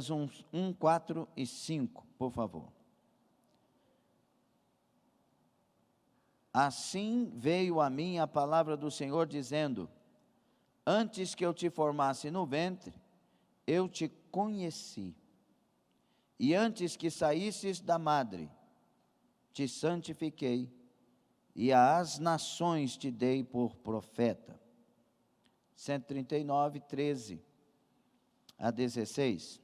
Jeremias 1, 4 e 5, por favor. Assim veio a mim a palavra do Senhor, dizendo: antes que eu te formasse no ventre, eu te conheci. E antes que saísses da madre, te santifiquei, e às nações te dei por profeta. 139, 13 a 16.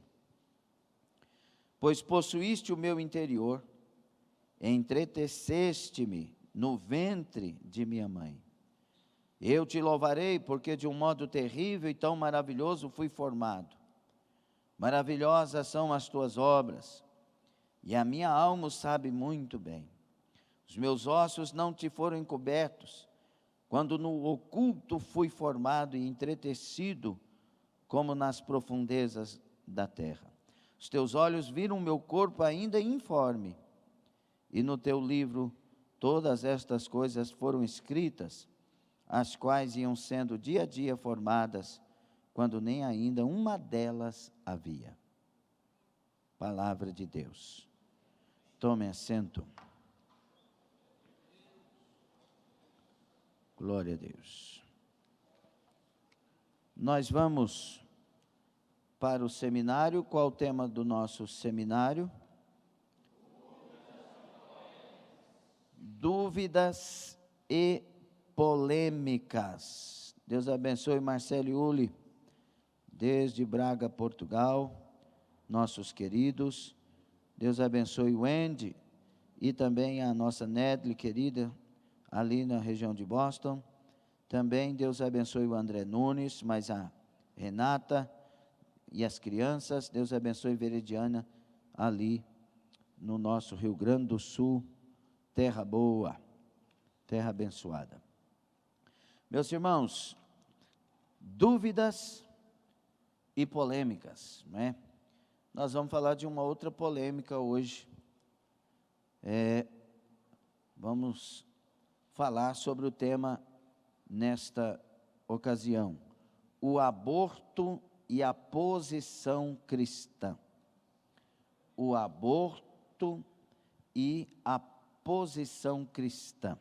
Pois possuíste o meu interior, entreteceste-me no ventre de minha mãe. Eu te louvarei, porque de um modo terrível e tão maravilhoso fui formado. Maravilhosas são as tuas obras, e a minha alma o sabe muito bem. Os meus ossos não te foram encobertos, quando no oculto fui formado e entretecido, como nas profundezas da terra. Os teus olhos viram o meu corpo ainda informe, e no teu livro todas estas coisas foram escritas, as quais iam sendo dia a dia formadas, quando nem ainda uma delas havia. Palavra de Deus. Tome assento. Glória a Deus. Nós vamos para o seminário. Qual o tema do nosso seminário? Dúvidas e polêmicas. Deus abençoe Marcelo e Uli, desde Braga, Portugal, nossos queridos. Deus abençoe o Andy e também a nossa Nedley, querida, ali na região de Boston. Também Deus abençoe o André Nunes, mas a Renata e as crianças. Deus abençoe Veridiana, ali no nosso Rio Grande do Sul, terra boa, terra abençoada. Meus irmãos, dúvidas e polêmicas, não é? Nós vamos falar de uma outra polêmica hoje. Vamos falar sobre o tema nesta ocasião: o aborto e a posição cristã. O aborto e a posição cristã.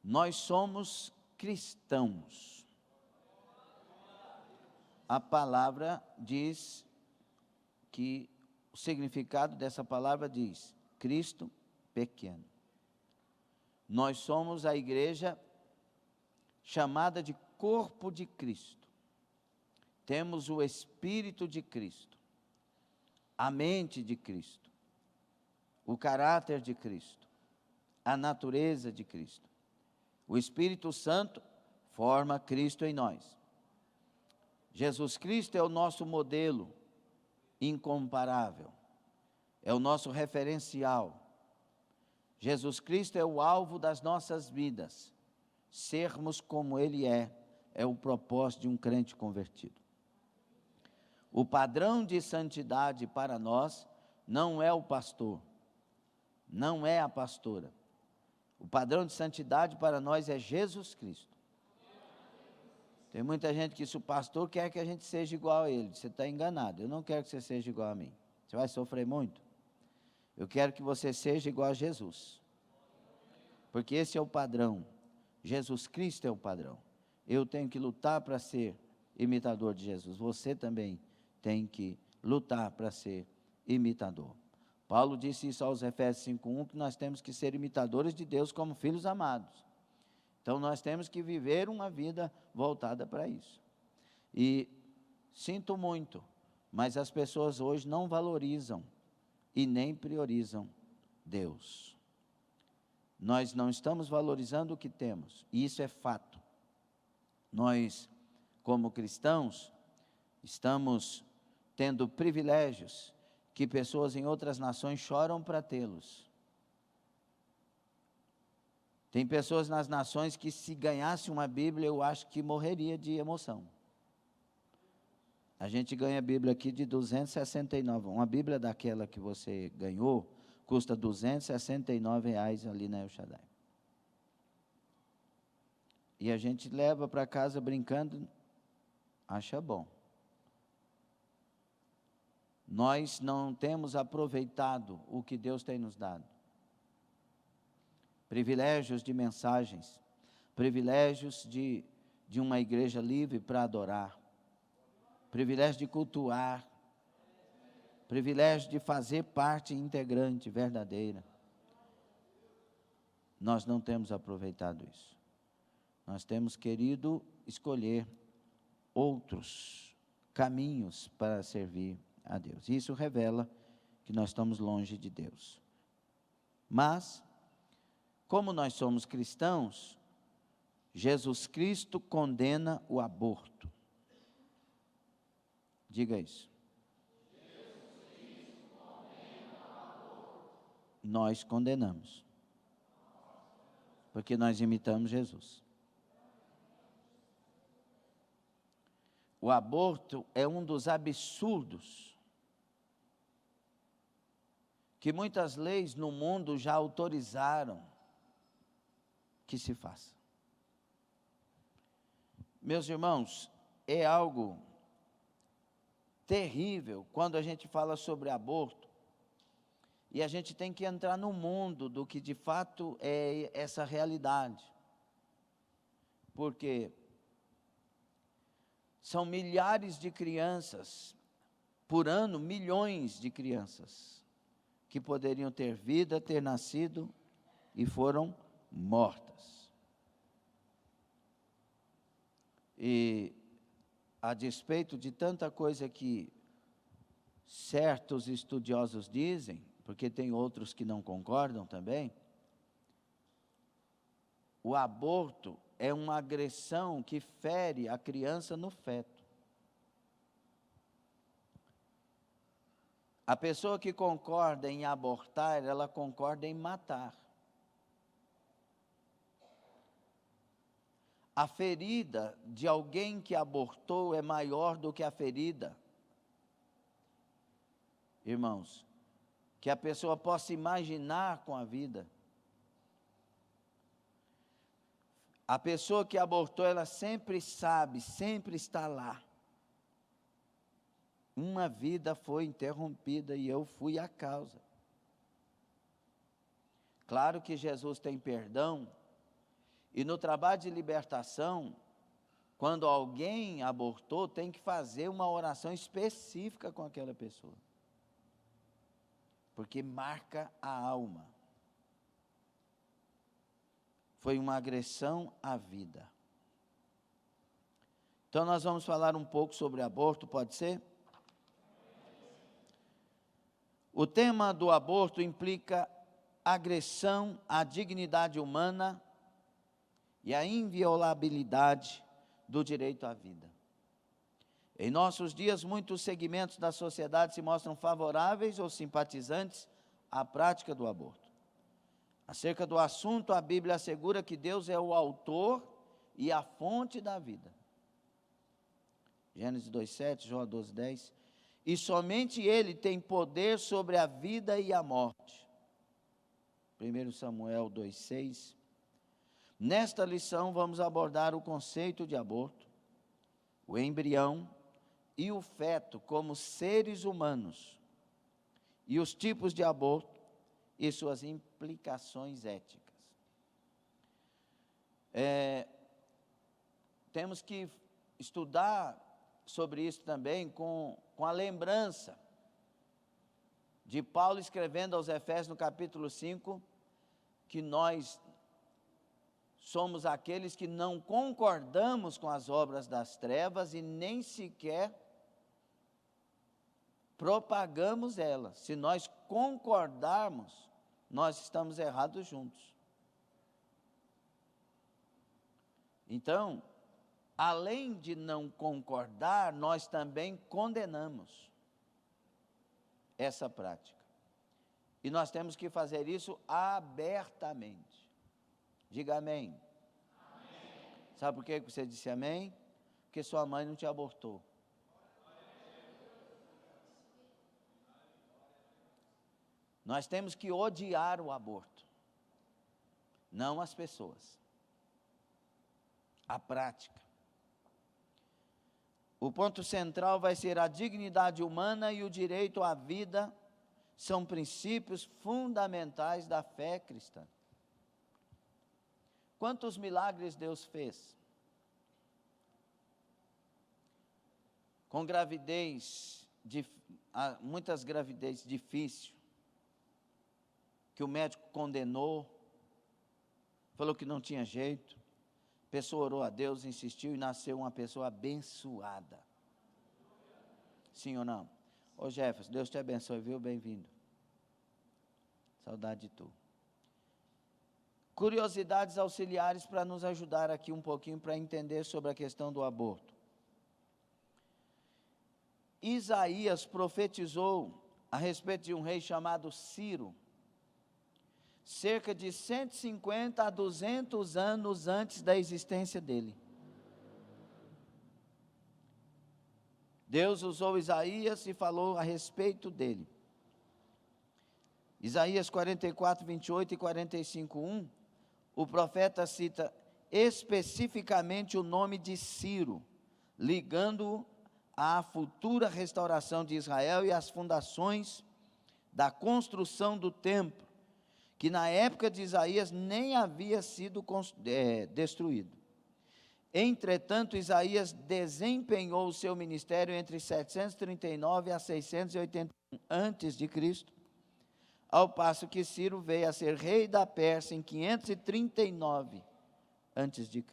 Nós somos cristãos. A palavra diz que o significado dessa palavra diz: Cristo pequeno. Nós somos a igreja chamada de corpo de Cristo. Temos o Espírito de Cristo, a mente de Cristo, o caráter de Cristo, a natureza de Cristo. O Espírito Santo forma Cristo em nós. Jesus Cristo é o nosso modelo incomparável, é o nosso referencial. Jesus Cristo é o alvo das nossas vidas. Sermos como Ele é o propósito de um crente convertido. O padrão de santidade para nós não é o pastor, não é a pastora. O padrão de santidade para nós é Jesus Cristo. Tem muita gente que, se o pastor quer que a gente seja igual a ele, você está enganado. Eu não quero que você seja igual a mim. Você vai sofrer muito. Eu quero que você seja igual a Jesus. Porque esse é o padrão. Jesus Cristo é o padrão. Eu tenho que lutar para ser imitador de Jesus. Você também tem que lutar para ser imitador. Paulo disse isso aos Efésios 5:1, que nós temos que ser imitadores de Deus como filhos amados. Então nós temos que viver uma vida voltada para isso. E sinto muito, mas as pessoas hoje não valorizam e nem priorizam Deus. Nós não estamos valorizando o que temos, e isso é fato. Nós, como cristãos, estamos tendo privilégios que pessoas em outras nações choram para tê-los. Tem pessoas nas nações que, se ganhasse uma Bíblia, eu acho que morreria de emoção. A gente ganha a Bíblia aqui de 269. Uma Bíblia daquela que você ganhou custa R$269 ali na El Shaddai. E a gente leva para casa brincando, acha bom. nós não temos aproveitado o que Deus tem nos dado. Privilégios de mensagens, privilégios de uma igreja livre para adorar, privilégio de cultuar, privilégio de fazer parte integrante, verdadeira. Nós não temos aproveitado isso. Nós temos querido escolher outros caminhos para servir a Deus. Isso revela que nós estamos longe de Deus. Mas, como nós somos cristãos, Jesus Cristo condena o aborto. Diga isso. Jesus Cristo condena o aborto. Nós condenamos. Porque nós imitamos Jesus. O aborto é um dos absurdos que muitas leis no mundo já autorizaram que se faça. Meus irmãos, é algo terrível quando a gente fala sobre aborto, e a gente tem que entrar no mundo do que de fato é essa realidade. Porque são milhares de crianças, por ano, milhões de crianças, que poderiam ter vida, ter nascido e foram mortas. E, a despeito de tanta coisa que certos estudiosos dizem, porque tem outros que não concordam também, o aborto é uma agressão que fere a criança no feto. A pessoa que concorda em abortar, ela concorda em matar. A ferida de alguém que abortou é maior do que a ferida, irmãos, que a pessoa possa imaginar com a vida. A pessoa que abortou, ela sempre sabe, sempre está lá. Uma vida foi interrompida e eu fui a causa. Claro que Jesus tem perdão, e no trabalho de libertação, quando alguém abortou, tem que fazer uma oração específica com aquela pessoa, porque marca a alma. Foi uma agressão à vida. Então nós vamos falar um pouco sobre aborto, pode ser? O tema do aborto implica agressão à dignidade humana e a inviolabilidade do direito à vida. Em nossos dias, muitos segmentos da sociedade se mostram favoráveis ou simpatizantes à prática do aborto. Acerca do assunto, a Bíblia assegura que Deus é o autor e a fonte da vida. Gênesis 2:7, João 12:10. E somente Ele tem poder sobre a vida e a morte. 1 Samuel 2:6. Nesta lição vamos abordar o conceito de aborto, o embrião e o feto como seres humanos, e os tipos de aborto e suas implicações éticas. Temos que estudar sobre isso também com a lembrança de Paulo escrevendo aos Efésios no capítulo 5, que nós somos aqueles que não concordamos com as obras das trevas e nem sequer propagamos elas. Se nós concordarmos, nós estamos errados juntos. Então, além de não concordar, nós também condenamos essa prática. E nós temos que fazer isso abertamente. Diga amém. Amém. Sabe por que você disse amém? Porque sua mãe não te abortou. Nós temos que odiar o aborto, não as pessoas, a prática. O ponto central vai ser a dignidade humana e o direito à vida, são princípios fundamentais da fé cristã. Quantos milagres Deus fez? Com gravidez, muitas gravidez difíceis, que o médico condenou, falou que não tinha jeito, a pessoa orou a Deus, insistiu e nasceu uma pessoa abençoada. Sim ou não? Ô Jefferson, Deus te abençoe, viu? Bem-vindo. Saudade de tu. Curiosidades auxiliares para nos ajudar aqui um pouquinho para entender sobre a questão do aborto. Isaías profetizou a respeito de um rei chamado Ciro, cerca de 150 a 200 anos antes da existência dele. Deus usou Isaías e falou a respeito dele. Isaías 44, 28 e 45, 1, o profeta cita especificamente o nome de Ciro, ligando-o à futura restauração de Israel e às fundações da construção do templo, que na época de Isaías nem havia sido destruído. Entretanto, Isaías desempenhou o seu ministério entre 739 a 681 a.C., ao passo que Ciro veio a ser rei da Pérsia em 539 a.C.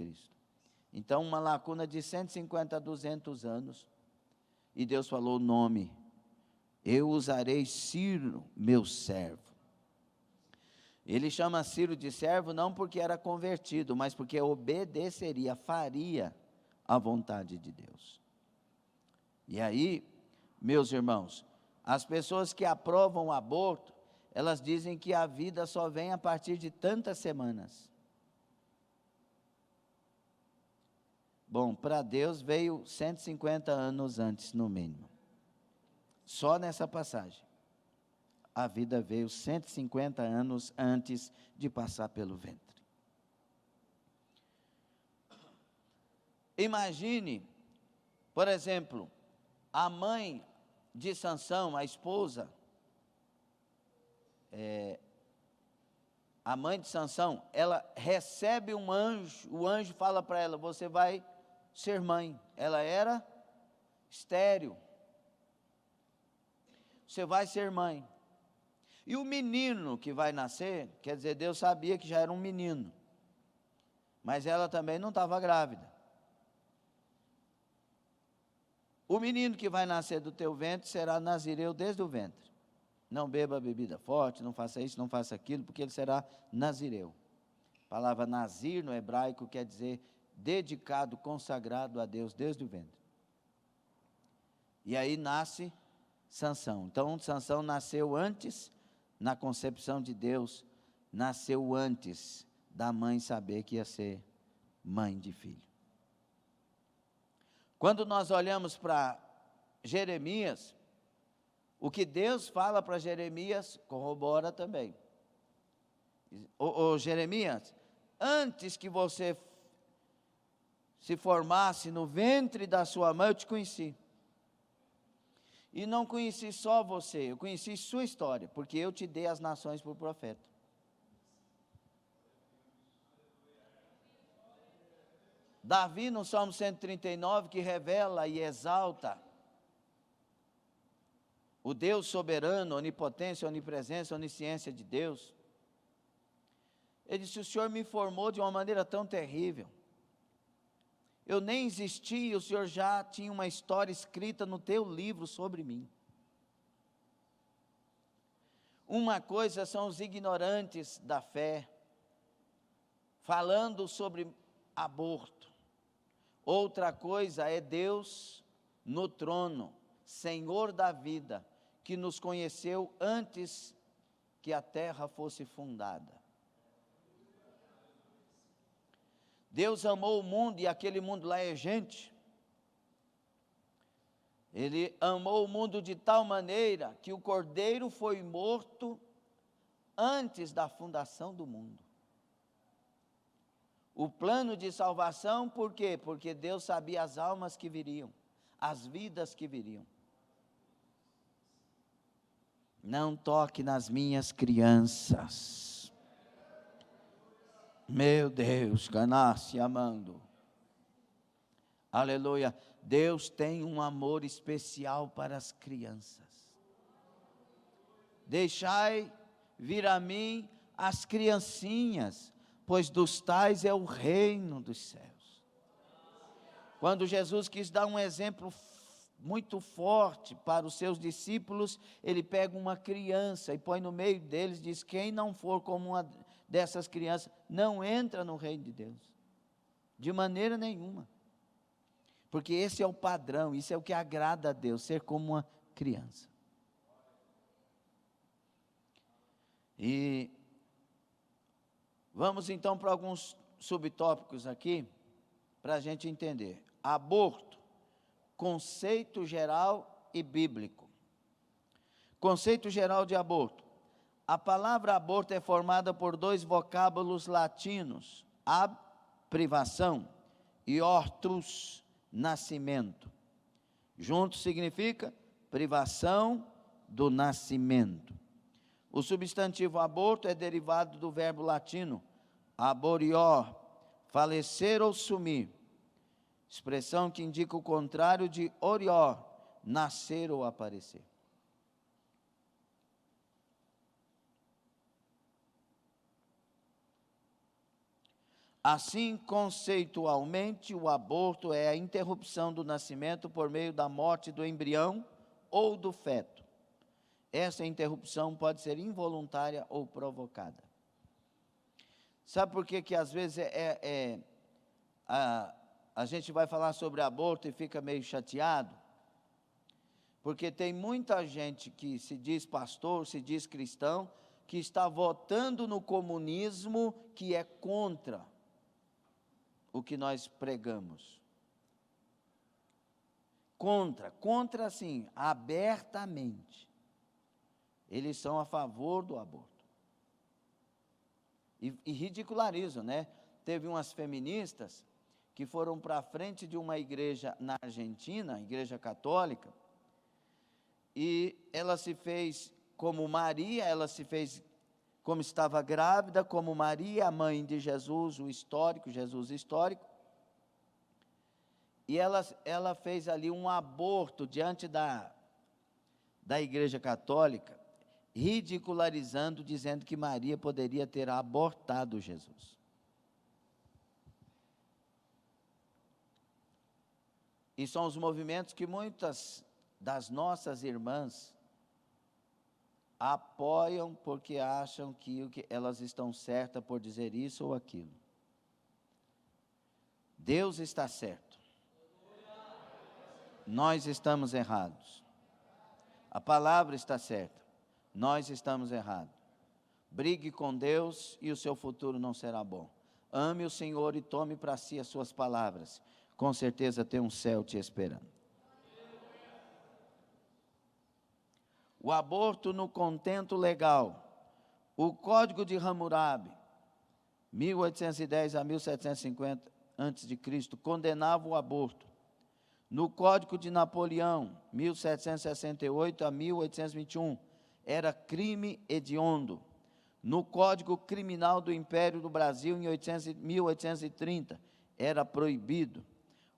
Então, uma lacuna de 150 a 200 anos, e Deus falou o nome: eu usarei Ciro, meu servo. Ele chama Ciro de servo não porque era convertido, mas porque obedeceria, faria a vontade de Deus. E aí, meus irmãos, as pessoas que aprovam o aborto, elas dizem que a vida só vem a partir de tantas semanas. Bom, para Deus veio 150 anos antes, no mínimo. Só nessa passagem. A vida veio 150 anos antes de passar pelo ventre. Imagine, por exemplo, a mãe de Sansão, a esposa, a mãe de Sansão, ela recebe um anjo, o anjo fala para ela: você vai ser mãe. Ela era estéril. Você vai ser mãe. E o menino que vai nascer, quer dizer, Deus sabia que já era um menino, mas ela também não estava grávida. O menino que vai nascer do teu ventre será nazireu desde o ventre. Não beba bebida forte, não faça isso, não faça aquilo, porque ele será nazireu. A palavra nazir no hebraico quer dizer dedicado, consagrado a Deus desde o ventre. E aí nasce Sansão. Então, Sansão nasceu antes, na concepção de Deus, nasceu antes da mãe saber que ia ser mãe de filho. Quando nós olhamos para Jeremias, o que Deus fala para Jeremias corrobora também. Jeremias, antes que você se formasse no ventre da sua mãe, eu te conheci. E não conheci só você, eu conheci sua história, porque eu te dei as nações por profeta. Davi, no Salmo 139, que revela e exalta o Deus soberano, onipotência, onipresença, onisciência de Deus. Ele disse: o Senhor me formou de uma maneira tão terrível. Eu nem existi e o Senhor já tinha uma história escrita no teu livro sobre mim. Uma coisa são os ignorantes da fé, falando sobre aborto. Outra coisa é Deus no trono, Senhor da vida, que nos conheceu antes que a terra fosse fundada. Deus amou o mundo, e aquele mundo lá é gente. Ele amou o mundo de tal maneira que o Cordeiro foi morto antes da fundação do mundo. O plano de salvação, por quê? Porque Deus sabia as almas que viriam. as vidas que viriam. Não toque nas minhas crianças. Meu Deus, Canasse amando. Aleluia. Deus tem um amor especial para as crianças. Deixai vir a mim as criancinhas, pois dos tais é o reino dos céus. Quando Jesus quis dar um exemplo muito forte para os seus discípulos, ele pega uma criança e põe no meio deles e diz: quem não for como uma dessas crianças, não entra no reino de Deus, de maneira nenhuma. Porque esse é o padrão, isso é o que agrada a Deus, ser como uma criança. E vamos então para alguns subtópicos aqui, para a gente entender. Aborto, conceito geral e bíblico. Conceito geral de aborto. A palavra aborto é formada por dois vocábulos latinos, ab, privação, e ortus, nascimento. Juntos significa privação do nascimento. O substantivo aborto é derivado do verbo latino aborior, falecer ou sumir, expressão que indica o contrário de orior, nascer ou aparecer. Assim, conceitualmente, o aborto é a interrupção do nascimento por meio da morte do embrião ou do feto. Essa interrupção pode ser involuntária ou provocada. Sabe por que às vezes a gente vai falar sobre aborto e fica meio chateado? Porque tem muita gente que se diz pastor, se diz cristão, que está votando no comunismo, que é contra o que nós pregamos. Contra assim, abertamente. Eles são a favor do aborto. E ridicularizam, né? Teve umas feministas que foram para a frente de uma igreja na Argentina, igreja católica, e ela se fez como Maria, ela se fez como estava grávida, como Maria, a mãe de Jesus, o histórico, Jesus histórico, e ela fez ali um aborto diante da igreja católica, ridicularizando, dizendo que Maria poderia ter abortado Jesus. E são os movimentos que muitas das nossas irmãs apoiam porque acham que elas estão certas por dizer isso ou aquilo. Deus está certo. Nós estamos errados. A palavra está certa. Nós estamos errados. Brigue com Deus e o seu futuro não será bom. Ame o Senhor e tome para si as suas palavras. Com certeza tem um céu te esperando. O aborto no contento legal. O Código de Hammurabi, 1810 a 1750 a.C., condenava o aborto. No Código de Napoleão, 1768 a 1821, era crime hediondo. No Código Criminal do Império do Brasil, em 1830, era proibido.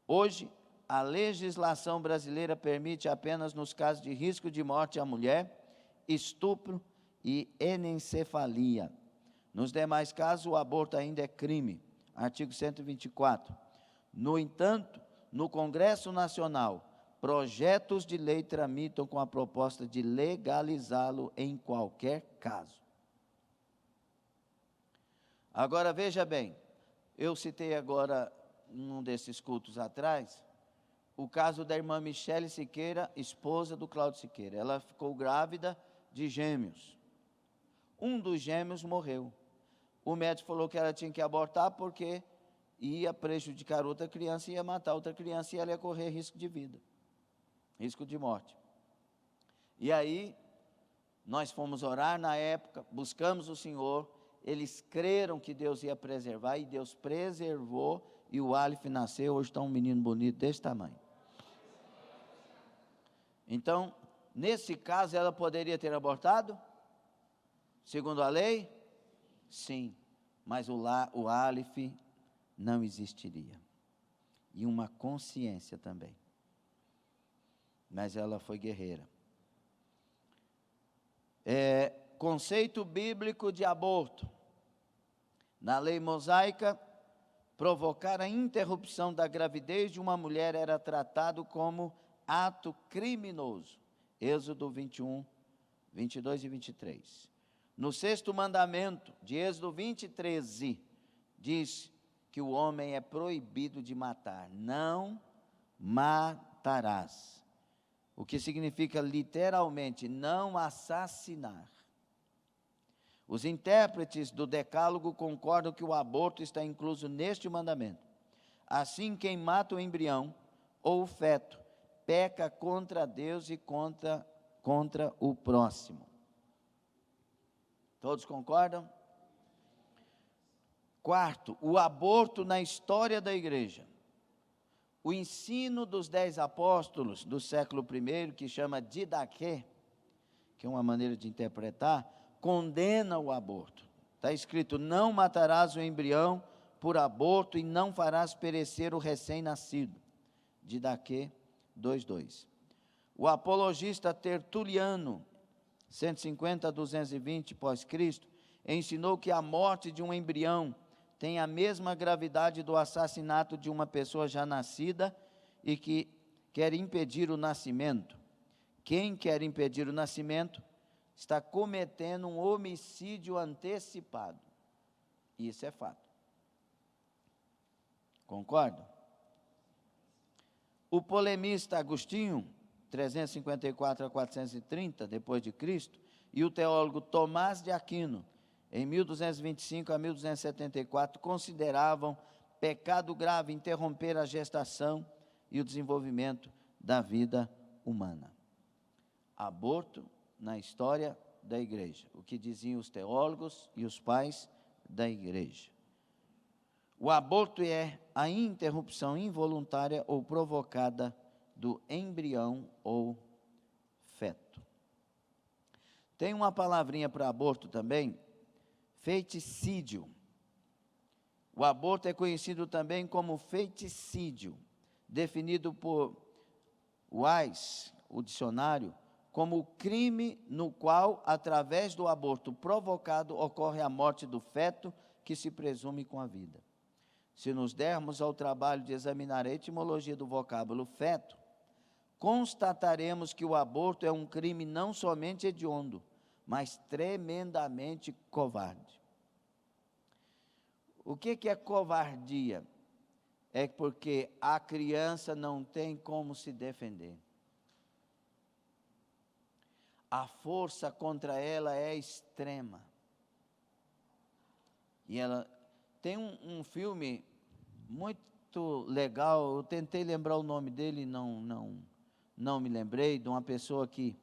Hoje, a legislação brasileira permite apenas nos casos de risco de morte à mulher, estupro e enencefalia. Nos demais casos, o aborto ainda é crime. Artigo 124. No entanto, no Congresso Nacional, projetos de lei tramitam com a proposta de legalizá-lo em qualquer caso. Agora, veja bem, eu citei agora, num desses cultos atrás, o caso da irmã Michele Siqueira, esposa do Cláudio Siqueira. Ela ficou grávida de gêmeos. Um dos gêmeos morreu. O médico falou que ela tinha que abortar porque ia prejudicar outra criança, ia matar outra criança e ela ia correr risco de vida, risco de morte. E aí, nós fomos orar na época, buscamos o Senhor, eles creram que Deus ia preservar e Deus preservou e o Aleph nasceu, hoje está um menino bonito desse tamanho. Então, nesse caso, ela poderia ter abortado? Segundo a lei? Sim, mas o Aleph não existiria. E uma consciência também. Mas ela foi guerreira. Conceito bíblico de aborto. Na lei mosaica, provocar a interrupção da gravidez de uma mulher era tratado como ato criminoso. Êxodo 21, 22 e 23. No sexto mandamento, de Êxodo 20, 13, diz que o homem é proibido de matar. Não matarás. O que significa literalmente não assassinar. Os intérpretes do Decálogo concordam que o aborto está incluso neste mandamento. Assim, quem mata o embrião ou o feto peca contra Deus e contra o próximo. Todos concordam? Quarto, o aborto na história da igreja. O ensino dos 10 apóstolos do século I, que chama Didaquê, que é uma maneira de interpretar, condena o aborto. Está escrito: não matarás o embrião por aborto e não farás perecer o recém-nascido. Didaquê 2:2. O apologista Tertuliano, 150 a 220 pós-Cristo, ensinou que a morte de um embrião tem a mesma gravidade do assassinato de uma pessoa já nascida e que quer impedir o nascimento. Quem quer impedir o nascimento está cometendo um homicídio antecipado. Isso é fato. Concordam? O polemista Agostinho, 354 a 430 depois de Cristo, e o teólogo Tomás de Aquino, em 1225 a 1274, consideravam pecado grave interromper a gestação e o desenvolvimento da vida humana. Aborto na história da igreja, o que diziam os teólogos e os pais da igreja. O aborto é a interrupção involuntária ou provocada do embrião ou feto. Tem uma palavrinha para aborto também, feticídio. O aborto é conhecido também como feticídio, definido por Wise, o dicionário, como o crime no qual, através do aborto provocado, ocorre a morte do feto que se presume com a vida. Se nos dermos ao trabalho de examinar a etimologia do vocábulo feto, constataremos que o aborto é um crime não somente hediondo, mas tremendamente covarde. O que é covardia? É porque a criança não tem como se defender. A força contra ela é extrema. E ela tem um filme muito legal, eu tentei lembrar o nome dele, não me lembrei, de uma pessoa que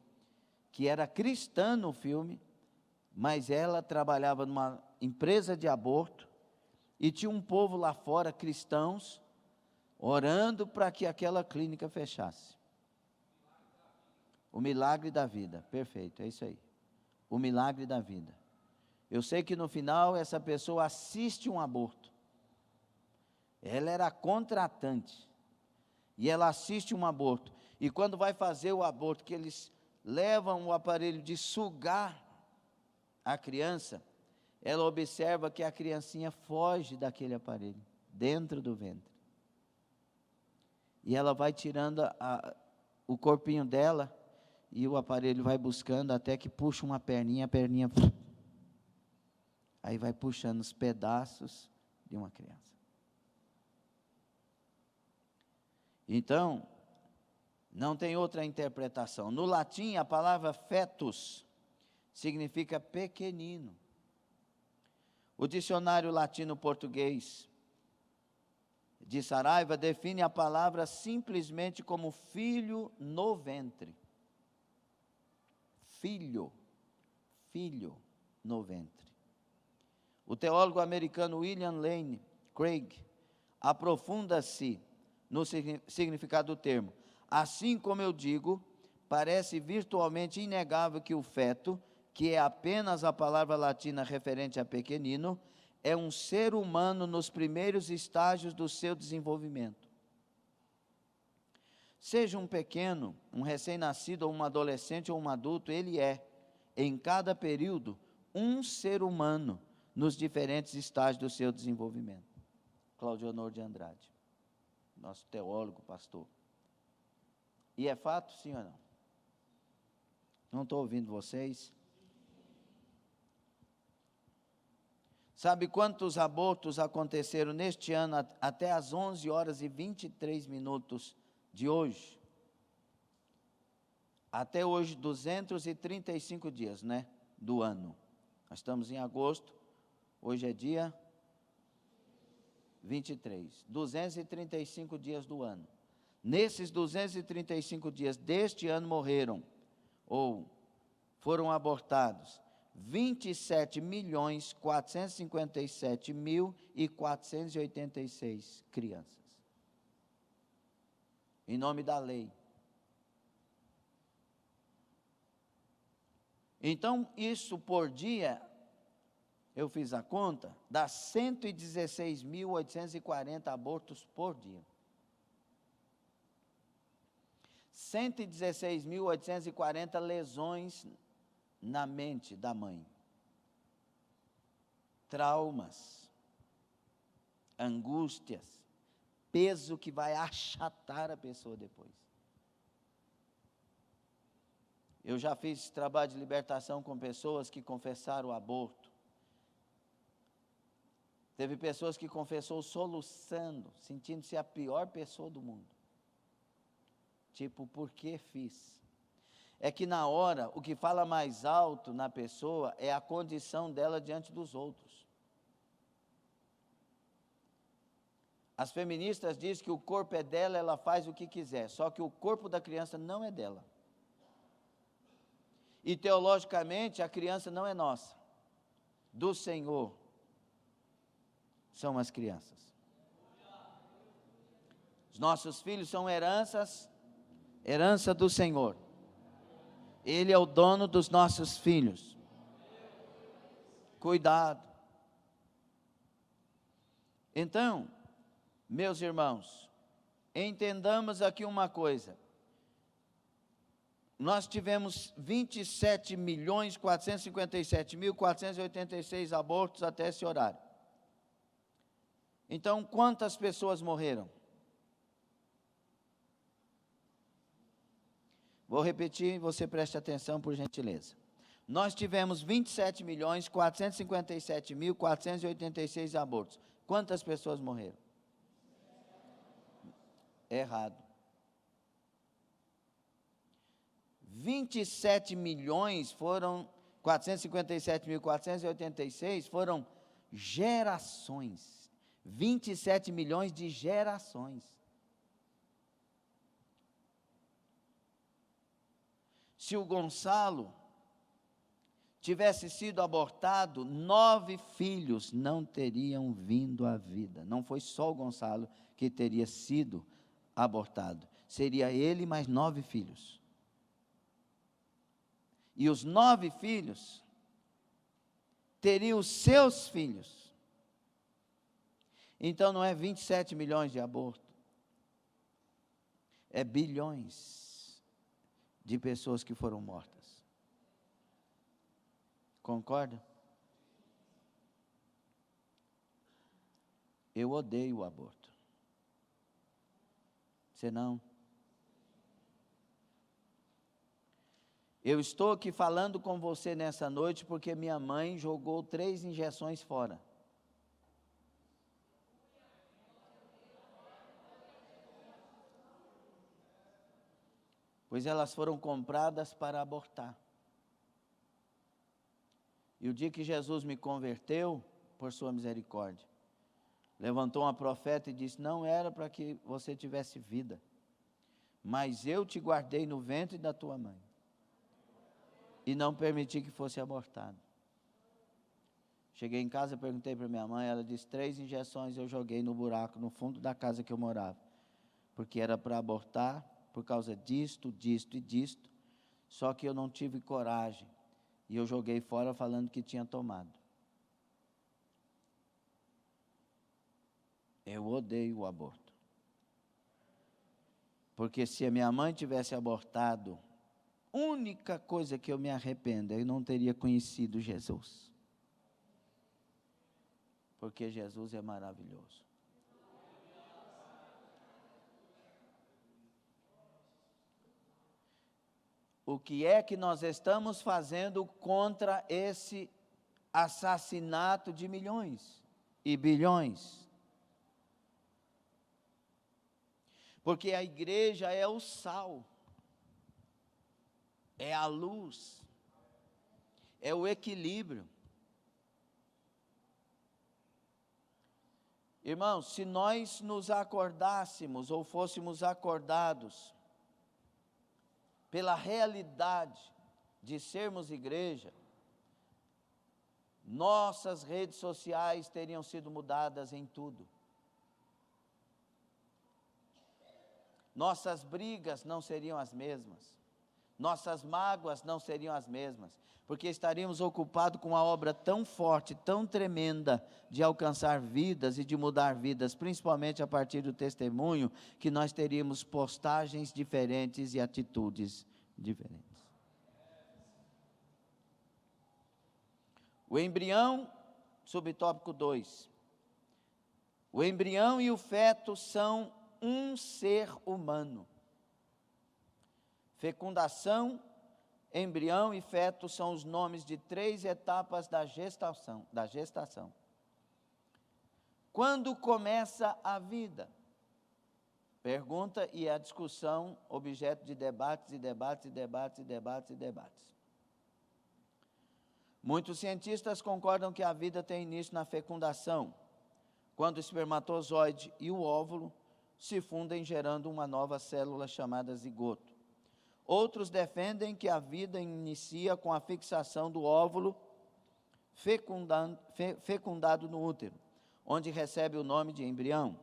era cristã no filme, mas ela trabalhava numa empresa de aborto, e tinha um povo lá fora, cristãos, orando para que aquela clínica fechasse. O milagre da vida, perfeito, é isso aí. O milagre da vida. Eu sei que no final essa pessoa assiste um aborto. Ela era contratante. E ela assiste um aborto. E quando vai fazer o aborto, que eles levam o aparelho de sugar a criança, ela observa que a criancinha foge daquele aparelho, dentro do ventre. E ela vai tirando o corpinho dela, e o aparelho vai buscando até que puxa uma perninha, a perninha... Aí vai puxando os pedaços de uma criança. Então, não tem outra interpretação. No latim, a palavra fetus significa pequenino. O dicionário latino-português de Saraiva define a palavra simplesmente como filho no ventre. Filho no ventre. O teólogo americano William Lane Craig aprofunda-se no significado do termo. Assim como eu digo, parece virtualmente inegável que o feto, que é apenas a palavra latina referente a pequenino, é um ser humano nos primeiros estágios do seu desenvolvimento. Seja um pequeno, um recém-nascido, ou um adolescente, ou um adulto, ele é, em cada período, um ser humano nos diferentes estágios do seu desenvolvimento. Claudionor de Andrade, nosso teólogo, pastor. E é fato, sim ou não? Não estou ouvindo vocês. Sabe quantos abortos aconteceram neste ano até às 11 horas e 23 minutos de hoje? Até hoje, 235 dias, né, do ano. Nós estamos em agosto, hoje é dia 23. 235 dias do ano. Nesses 235 dias deste ano morreram, ou foram abortados, 27.457.486 crianças. Em nome da lei. Então, isso por dia, eu fiz a conta, dá 116.840 abortos por dia. 116.840 lesões na mente da mãe. Traumas, angústias, peso que vai achatar a pessoa depois. Eu já fiz trabalho de libertação com pessoas que confessaram o aborto. Teve pessoas que confessou soluçando, sentindo-se a pior pessoa do mundo. Tipo, por que fiz? É que na hora, o que fala mais alto na pessoa é a condição dela diante dos outros. As feministas dizem que o corpo é dela, ela faz o que quiser, só que o corpo da criança não é dela. E teologicamente, a criança não é nossa, do Senhor são as crianças. Os nossos filhos são herança do Senhor. Ele é o dono dos nossos filhos. Cuidado. Então, meus irmãos, entendamos aqui uma coisa. Nós tivemos 27.457.486 abortos até esse horário. Então, quantas pessoas morreram? Vou repetir, você preste atenção, por gentileza. Nós tivemos 27.457.486 abortos. Quantas pessoas morreram? Errado. 457.486 foram gerações. 27 milhões de gerações. Se o Gonçalo tivesse sido abortado, 9 filhos não teriam vindo à vida. Não foi só o Gonçalo que teria sido abortado. Seria ele mais 9 filhos. E os 9 filhos teriam os seus filhos. Então não é 27 milhões de abortos. É bilhões de pessoas que foram mortas. Concorda? Eu odeio o aborto. Você não? Eu estou aqui falando com você nessa noite porque minha mãe jogou 3 injeções fora. Pois elas foram compradas para abortar. E o dia que Jesus me converteu, por sua misericórdia, levantou uma profeta e disse: não era para que você tivesse vida, mas eu te guardei no ventre da tua mãe. E não permiti que fosse abortado. Cheguei em casa, perguntei para minha mãe, ela disse: 3 injeções eu joguei no buraco, no fundo da casa que eu morava. Porque era para abortar, por causa disto, disto e disto. Só que eu não tive coragem. E eu joguei fora falando que tinha tomado. Eu odeio o aborto. Porque se a minha mãe tivesse abortado, única coisa que eu me arrependo, eu não teria conhecido Jesus. Porque Jesus é maravilhoso. O que é que nós estamos fazendo contra esse assassinato de milhões e bilhões? Porque a igreja é o sal, é a luz, é o equilíbrio. Irmãos, se nós nos acordássemos ou fôssemos acordados pela realidade de sermos igreja, nossas redes sociais teriam sido mudadas em tudo. Nossas brigas não seriam as mesmas. Nossas mágoas não seriam as mesmas. Porque estaríamos ocupados com uma obra tão forte, tão tremenda, de alcançar vidas e de mudar vidas, principalmente a partir do testemunho, que nós teríamos postagens diferentes e atitudes diferentes. O embrião, subtópico 2. O embrião e o feto são um ser humano. Fecundação, embrião e feto são os nomes de 3 etapas da gestação. Quando começa a vida? Pergunta e a discussão, objeto de debates e debates e debates e debates e debates. Muitos cientistas concordam que a vida tem início na fecundação, quando o espermatozoide e o óvulo se fundem, gerando uma nova célula chamada zigoto. Outros defendem que a vida inicia com a fixação do óvulo fecundado no útero, onde recebe o nome de embrião,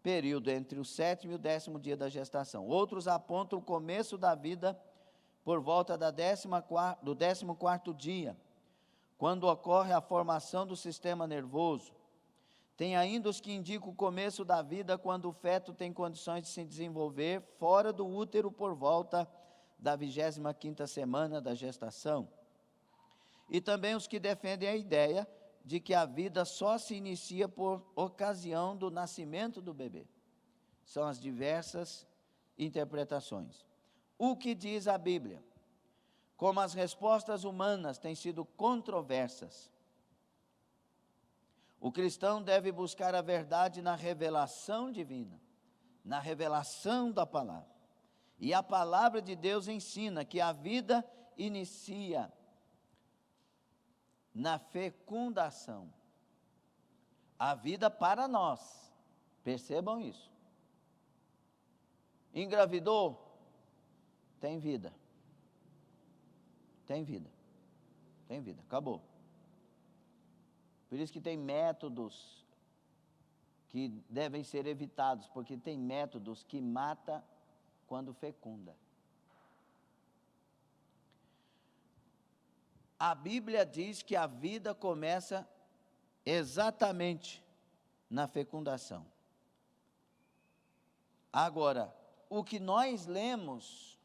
período entre o 7º e o 10º dia da gestação. Outros apontam o começo da vida por volta do 14º dia, quando ocorre a formação do sistema nervoso. Tem ainda os que indicam o começo da vida quando o feto tem condições de se desenvolver fora do útero por volta da 25ª semana da gestação. E também os que defendem a ideia de que a vida só se inicia por ocasião do nascimento do bebê. São as diversas interpretações. O que diz a Bíblia? Como as respostas humanas têm sido controversas, o cristão deve buscar a verdade na revelação divina, na revelação da palavra. E a palavra de Deus ensina que a vida inicia na fecundação. A vida para nós, percebam isso. Engravidou? Tem vida. Tem vida. Tem vida, acabou. Por isso que tem métodos que devem ser evitados, porque tem métodos que matam quando fecunda. A Bíblia diz que a vida começa exatamente na fecundação. Agora, o que nós lemos,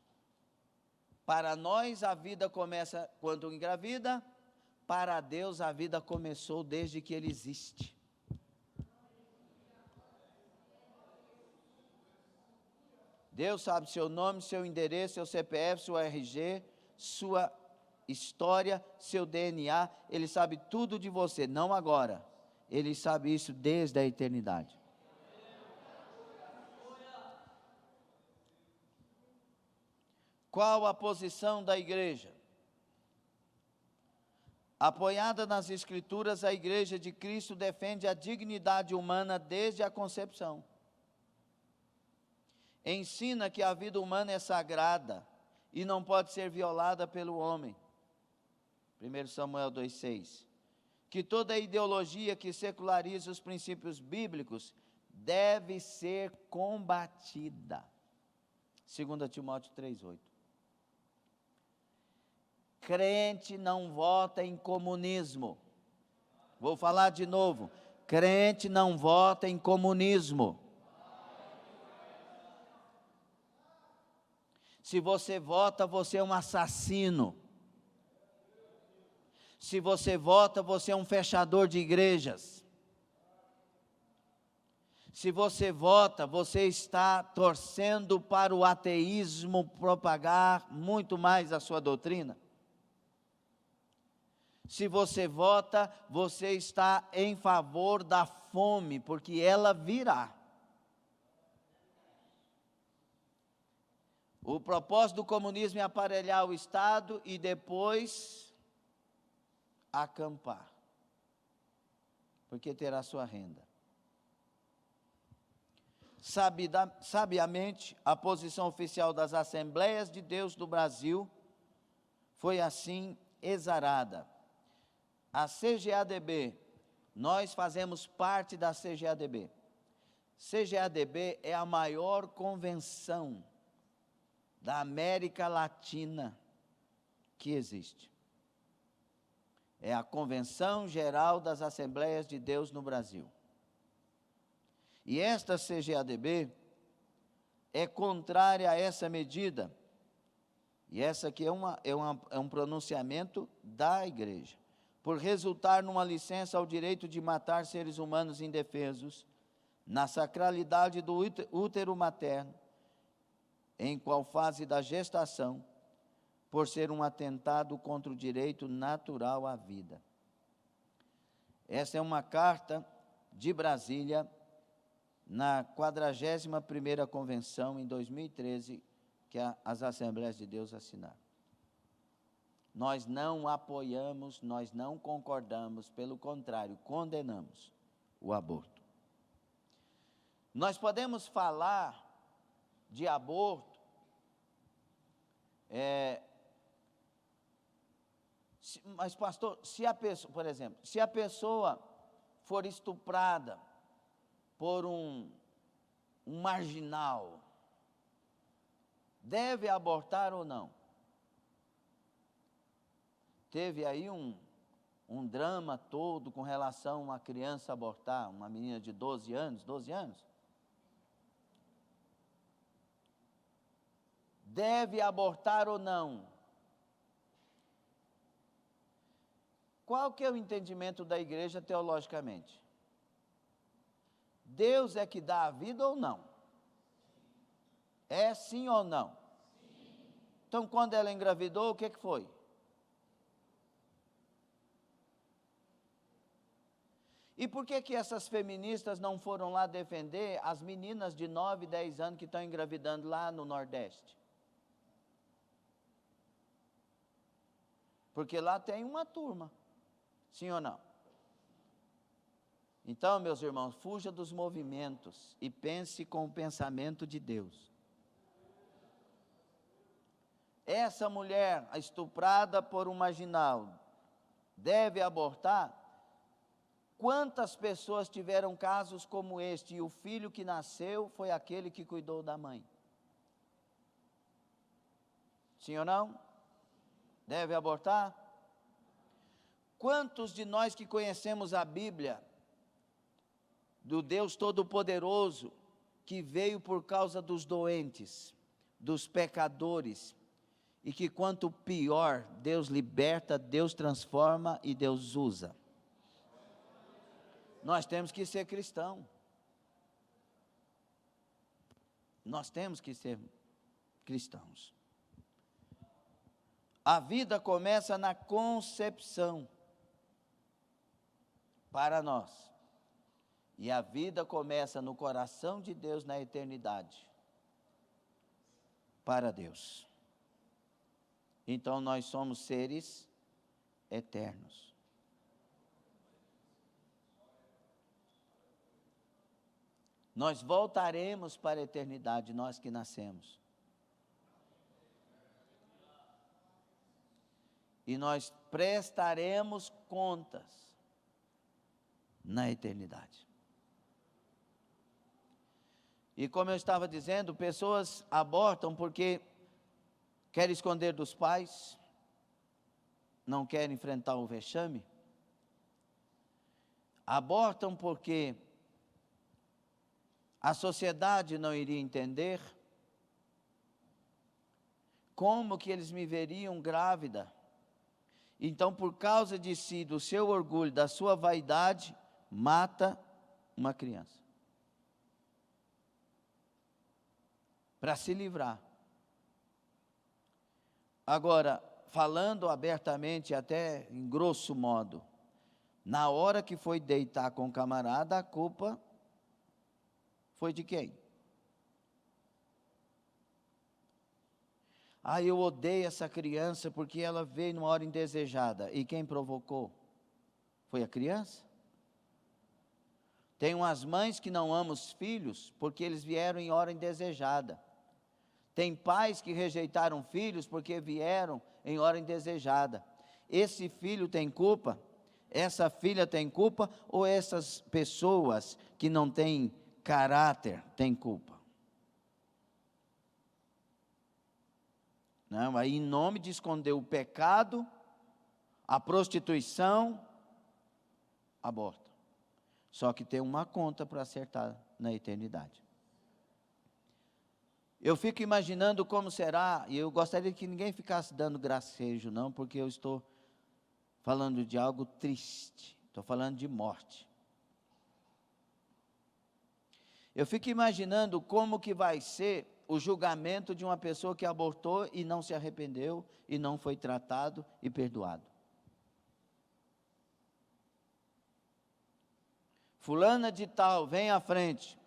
para nós a vida começa quando engravida, para Deus a vida começou desde que Ele existe. Deus sabe seu nome, seu endereço, seu CPF, sua RG, sua história, seu DNA, Ele sabe tudo de você, não agora. Ele sabe isso desde a eternidade. Qual a posição da igreja? Apoiada nas Escrituras, a Igreja de Cristo defende a dignidade humana desde a concepção. Ensina que a vida humana é sagrada e não pode ser violada pelo homem. 1 Samuel 2,6. Que toda ideologia que seculariza os princípios bíblicos deve ser combatida. 2 Timóteo 3,8. crente não vota em comunismo. Vou falar de novo, crente não vota em comunismo. Se você vota, você é um assassino. Se você vota, você é um fechador de igrejas. Se você vota, você está torcendo para o ateísmo propagar muito mais a sua doutrina. Se você vota, você está em favor da fome, porque ela virá. O propósito do comunismo é aparelhar o Estado e depois acampar, porque terá sua renda. Sabiamente, a posição oficial das Assembleias de Deus do Brasil foi assim exarada. A CGADB, nós fazemos parte da CGADB. CGADB é a maior convenção da América Latina que existe. É a Convenção Geral das Assembleias de Deus no Brasil. E esta CGADB é contrária a essa medida. E essa aqui é um pronunciamento da igreja. Por resultar numa licença ao direito de matar seres humanos indefesos, na sacralidade do útero materno, em qual fase da gestação, por ser um atentado contra o direito natural à vida. Essa é uma carta de Brasília, na 41ª Convenção, em 2013, que as Assembleias de Deus assinaram. Nós não apoiamos, nós não concordamos, pelo contrário, condenamos o aborto. Nós podemos falar de aborto, mas pastor, se a pessoa, por exemplo, se a pessoa for estuprada por um marginal, deve abortar ou não? Teve aí um drama todo com relação a uma criança abortar, uma menina de 12 anos. Deve abortar ou não? Qual que é o entendimento da igreja teologicamente? Deus é que dá a vida ou não? É sim ou não? Sim. Então, quando ela engravidou, o que foi? E por que essas feministas não foram lá defender as meninas de 9, 10 anos que estão engravidando lá no Nordeste? Porque lá tem uma turma, sim ou não? Então, meus irmãos, fuja dos movimentos e pense com o pensamento de Deus. Essa mulher estuprada por um marginal deve abortar? Quantas pessoas tiveram casos como este e o filho que nasceu foi aquele que cuidou da mãe? Sim ou não? Deve abortar? Quantos de nós que conhecemos a Bíblia, do Deus Todo-Poderoso, que veio por causa dos doentes, dos pecadores, e que quanto pior, Deus liberta, Deus transforma e Deus usa. Nós temos que ser cristãos. Nós temos que ser cristãos. A vida começa na concepção, para nós. E a vida começa no coração de Deus na eternidade, para Deus. Então nós somos seres eternos. Nós voltaremos para a eternidade, nós que nascemos. E nós prestaremos contas na eternidade. E como eu estava dizendo, pessoas abortam porque querem esconder dos pais, não querem enfrentar o vexame. Abortam porque a sociedade não iria entender. Como que eles me veriam grávida? Então, por causa de si, do seu orgulho, da sua vaidade, mata uma criança. Para se livrar. Agora, falando abertamente, até em grosso modo, na hora que foi deitar com o camarada, a culpa foi de quem? Eu odeio essa criança porque ela veio numa hora indesejada. E quem provocou? Foi a criança? Tem umas mães que não amam os filhos porque eles vieram em hora indesejada. Tem pais que rejeitaram filhos porque vieram em hora indesejada. Esse filho tem culpa? Essa filha tem culpa? Ou essas pessoas que não têm caráter têm culpa? Não, aí em nome de esconder o pecado, a prostituição, aborta. Só que tem uma conta para acertar na eternidade. Eu fico imaginando como será, e eu gostaria que ninguém ficasse dando gracejo não, porque eu estou falando de algo triste, estou falando de morte. Eu fico imaginando como que vai ser o julgamento de uma pessoa que abortou e não se arrependeu, e não foi tratado e perdoado. Fulana de tal, vem à frente.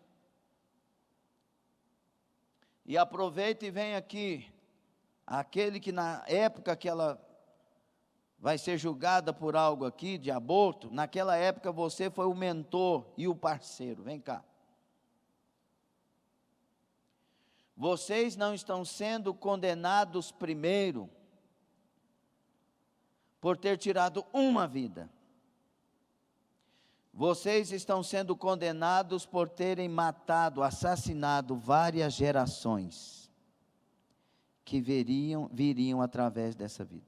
E aproveita e vem aqui. Aquele que na época que ela vai ser julgada por algo aqui, de aborto, naquela época você foi o mentor e o parceiro. Vem cá. Vocês não estão sendo condenados primeiro por ter tirado uma vida. Vocês estão sendo condenados por terem matado, assassinado várias gerações que viriam através dessa vida.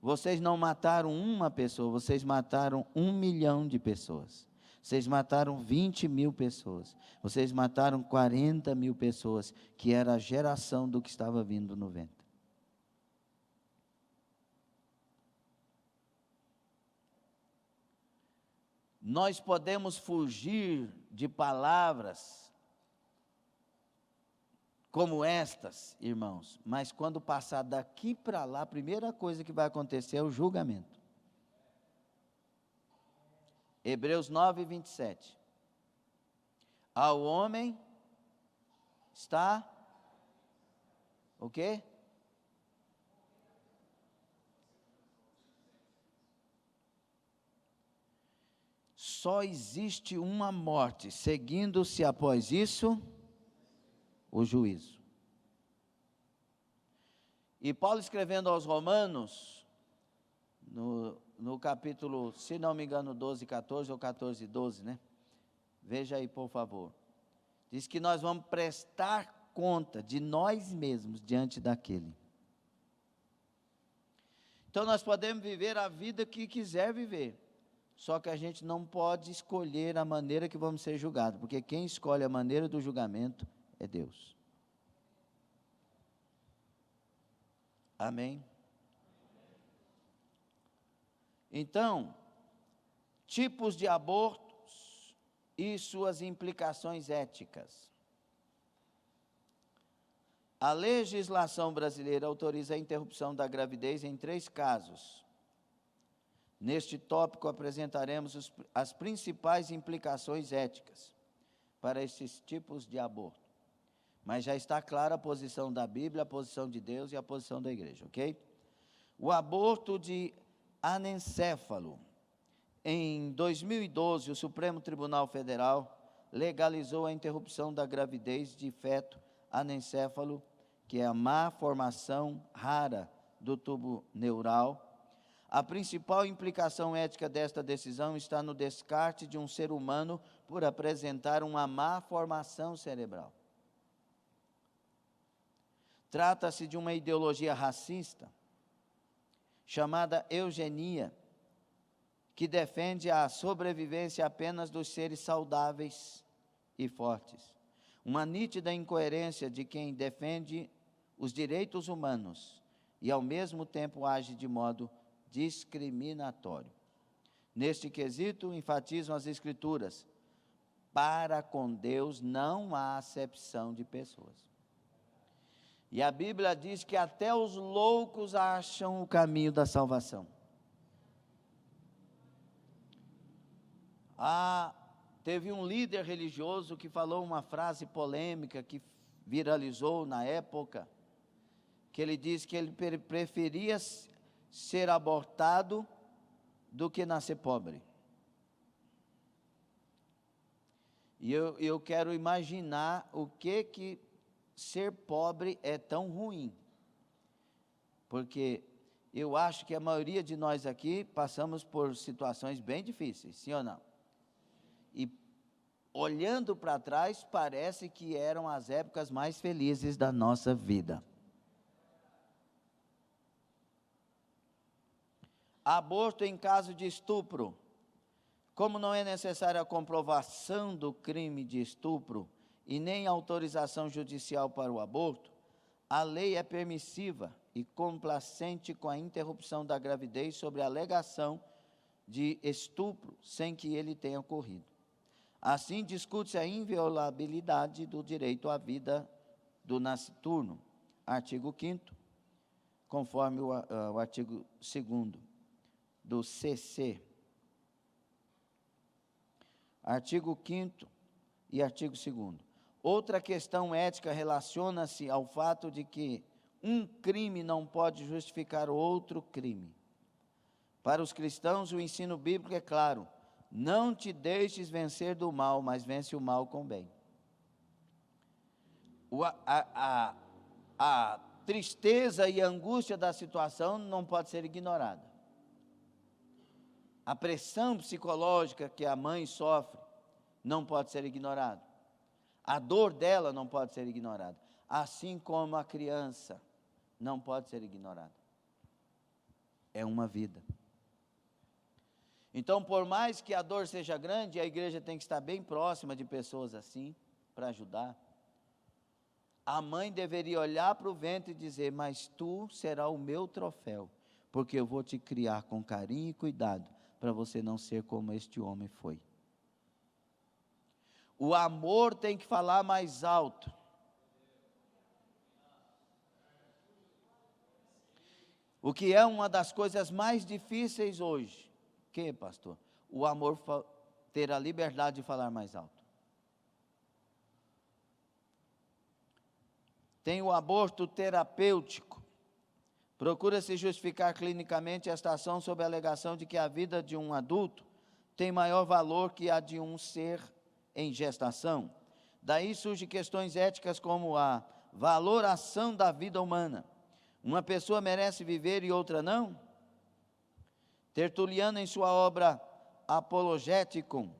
Vocês não mataram uma pessoa, vocês mataram 1 milhão de pessoas. Vocês mataram 20 mil pessoas. Vocês mataram 40 mil pessoas, que era a geração do que estava vindo no ventre. Nós podemos fugir de palavras como estas, irmãos, mas quando passar daqui para lá, a primeira coisa que vai acontecer é o julgamento. Hebreus 9, 27. Ao homem está o quê? Só existe uma morte, seguindo-se após isso o juízo. E Paulo escrevendo aos Romanos, no capítulo, se não me engano, 12, 14 ou 14, 12, né? Veja aí, por favor. Diz que nós vamos prestar conta de nós mesmos diante daquele. Então nós podemos viver a vida que quiser viver. Só que a gente não pode escolher a maneira que vamos ser julgados, porque quem escolhe a maneira do julgamento é Deus. Amém? Então, tipos de abortos e suas implicações éticas. A legislação brasileira autoriza a interrupção da gravidez em 3 casos. Neste tópico apresentaremos as principais implicações éticas para esses tipos de aborto. Mas já está clara a posição da Bíblia, a posição de Deus e a posição da igreja, ok? O aborto de anencéfalo. Em 2012, o Supremo Tribunal Federal legalizou a interrupção da gravidez de feto anencéfalo, que é a má formação rara do tubo neural. A principal implicação ética desta decisão está no descarte de um ser humano por apresentar uma má formação cerebral. Trata-se de uma ideologia racista, chamada eugenia, que defende a sobrevivência apenas dos seres saudáveis e fortes. Uma nítida incoerência de quem defende os direitos humanos e, ao mesmo tempo, age de modo discriminatório. Neste quesito, enfatizam as Escrituras: para com Deus não há acepção de pessoas. E a Bíblia diz que até os loucos acham o caminho da salvação. Teve um líder religioso que falou uma frase polêmica que viralizou na época, que ele disse que ele preferia ser abortado do que nascer pobre. E eu quero imaginar o que ser pobre é tão ruim. Porque eu acho que a maioria de nós aqui passamos por situações bem difíceis, sim ou não? E olhando para trás, parece que eram as épocas mais felizes da nossa vida. Aborto em caso de estupro. Como não é necessária a comprovação do crime de estupro e nem autorização judicial para o aborto, a lei é permissiva e complacente com a interrupção da gravidez sobre a alegação de estupro sem que ele tenha ocorrido. Assim, discute-se a inviolabilidade do direito à vida do nasciturno, artigo 5º, conforme o artigo 2º do CC. Artigo 5º e artigo 2º. Outra questão ética relaciona-se ao fato de que um crime não pode justificar outro crime. Para os cristãos, o ensino bíblico é claro: não te deixes vencer do mal, mas vence o mal com o bem. A tristeza e a angústia da situação não pode ser ignorada. A pressão psicológica que a mãe sofre não pode ser ignorada. A dor dela não pode ser ignorada. Assim como a criança não pode ser ignorada. É uma vida. Então, por mais que a dor seja grande, a igreja tem que estar bem próxima de pessoas assim, para ajudar. A mãe deveria olhar para o ventre e dizer: mas tu serás o meu troféu, porque eu vou te criar com carinho e cuidado, para você não ser como este homem foi. O amor tem que falar mais alto. O que é uma das coisas mais difíceis hoje. Que, pastor? O amor ter a liberdade de falar mais alto. Tem o aborto terapêutico. Procura-se justificar clinicamente esta ação sob a alegação de que a vida de um adulto tem maior valor que a de um ser em gestação. Daí surgem questões éticas como a valoração da vida humana. Uma pessoa merece viver e outra não? Tertuliano, em sua obra Apologeticum,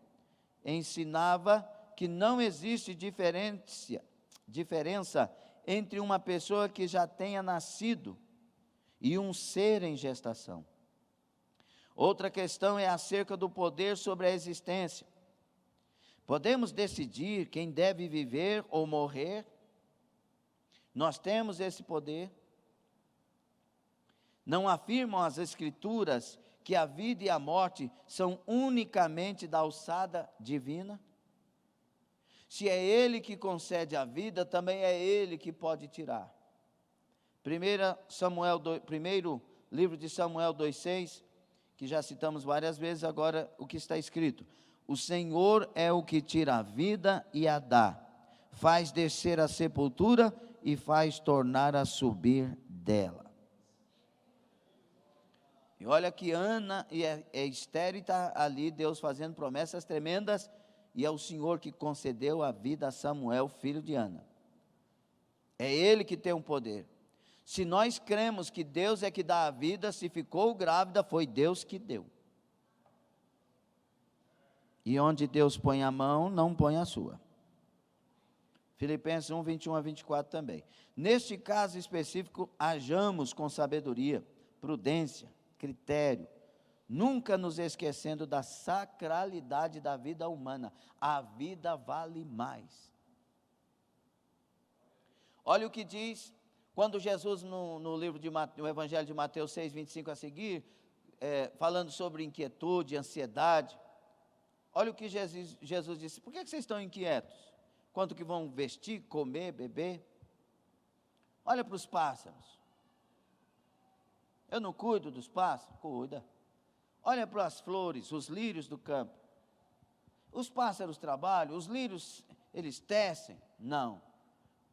ensinava que não existe diferença entre uma pessoa que já tenha nascido e um ser em gestação. Outra questão é acerca do poder sobre a existência. Podemos decidir quem deve viver ou morrer? Nós temos esse poder? Não afirmam as Escrituras que a vida e a morte são unicamente da alçada divina? Se é Ele que concede a vida, também é Ele que pode tirar. Primeiro livro de Samuel 2,6, que já citamos várias vezes, agora o que está escrito: o Senhor é o que tira a vida e a dá, faz descer a sepultura e faz tornar a subir dela. E olha que Ana e Esther está ali, Deus fazendo promessas tremendas, e é o Senhor que concedeu a vida a Samuel, filho de Ana. É Ele que tem o poder. Se nós cremos que Deus é que dá a vida, se ficou grávida, foi Deus que deu. E onde Deus põe a mão, não põe a sua. Filipenses 1, 21 a 24 também. Neste caso específico, hajamos com sabedoria, prudência, critério, nunca nos esquecendo da sacralidade da vida humana. A vida vale mais. Olha o que diz quando Jesus, no livro no Evangelho de Mateus 6, 25 a seguir, falando sobre inquietude, ansiedade. Olha o que Jesus disse: por que vocês estão inquietos? Quanto que vão vestir, comer, beber? Olha para os pássaros. Eu não cuido dos pássaros? Cuida. Olha para as flores, os lírios do campo. Os pássaros trabalham, os lírios, eles tecem? Não.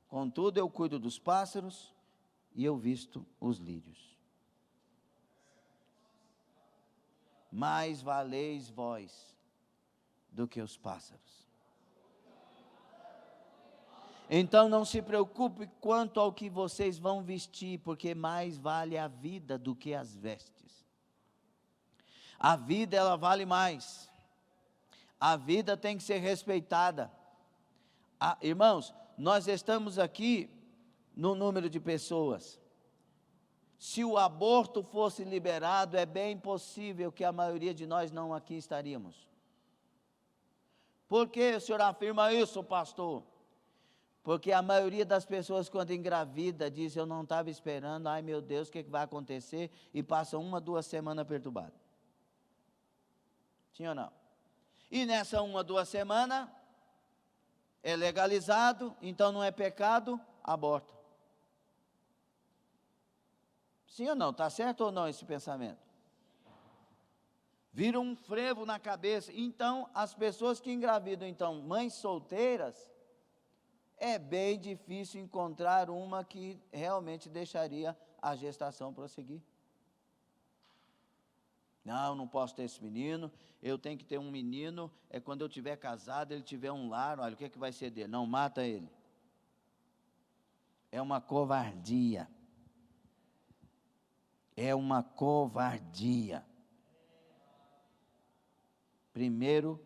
Contudo, eu cuido dos pássaros e eu visto os lírios. Mais valeis vós do que os pássaros. Então não se preocupe quanto ao que vocês vão vestir, porque mais vale a vida do que as vestes. A vida, ela vale mais. A vida tem que ser respeitada. Irmãos, nós estamos aqui no número de pessoas. Se o aborto fosse liberado, é bem possível que a maioria de nós não aqui estaríamos. Por que o senhor afirma isso, pastor? Porque a maioria das pessoas, quando engravida, diz: eu não estava esperando, ai meu Deus, o que vai acontecer? E passam 1, 2 semanas perturbadas. Sim ou não? E nessa 1, 2 semanas, é legalizado, então não é pecado, aborta. Sim ou não? Está certo ou não esse pensamento? Vira um frevo na cabeça. Então, as pessoas que engravidam, então, mães solteiras, é bem difícil encontrar uma que realmente deixaria a gestação prosseguir. Não posso ter esse menino, eu tenho que ter um menino, quando eu tiver casado, ele tiver um lar, olha, o que vai ser dele? Não, mata ele. É uma covardia. É uma covardia. Primeiro,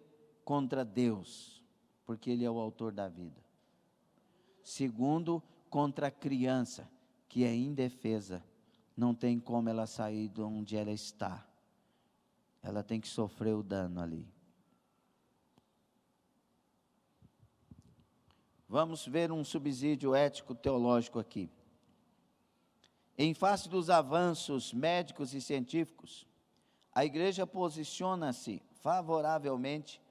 contra Deus, porque Ele é o autor da vida. Segundo, contra a criança, que é indefesa. Não tem como ela sair de onde ela está. Ela tem que sofrer o dano ali. Vamos ver um subsídio ético-teológico aqui. Em face dos avanços médicos e científicos, a Igreja posiciona-se favoravelmente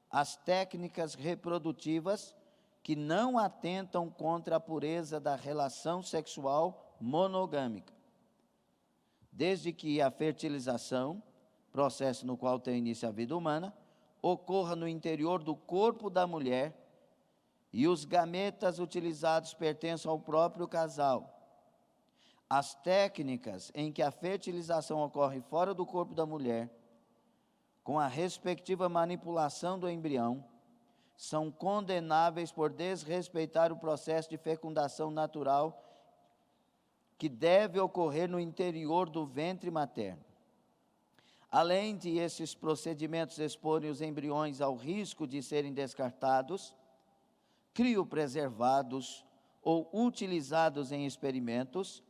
às técnicas reprodutivas que não atentam contra a pureza da relação sexual monogâmica, desde que a fertilização, processo no qual tem início a vida humana, ocorra no interior do corpo da mulher e os gametas utilizados pertençam ao próprio casal. As técnicas em que a fertilização ocorre fora do corpo da mulher, com a respectiva manipulação do embrião, são condenáveis por desrespeitar o processo de fecundação natural que deve ocorrer no interior do ventre materno. Além de esses procedimentos exporem os embriões ao risco de serem descartados, criopreservados ou utilizados em experimentos,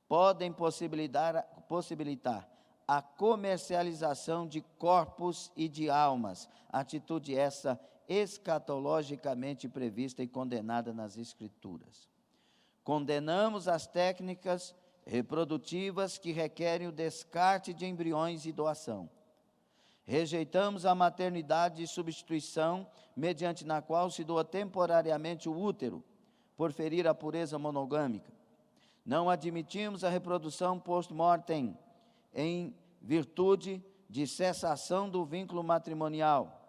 podem possibilitar a comercialização de corpos e de almas, atitude essa escatologicamente prevista e condenada nas Escrituras. Condenamos as técnicas reprodutivas que requerem o descarte de embriões e doação. Rejeitamos a maternidade de substituição, mediante na qual se doa temporariamente o útero, por ferir a pureza monogâmica. Não admitimos a reprodução post-mortem, em virtude de cessação do vínculo matrimonial.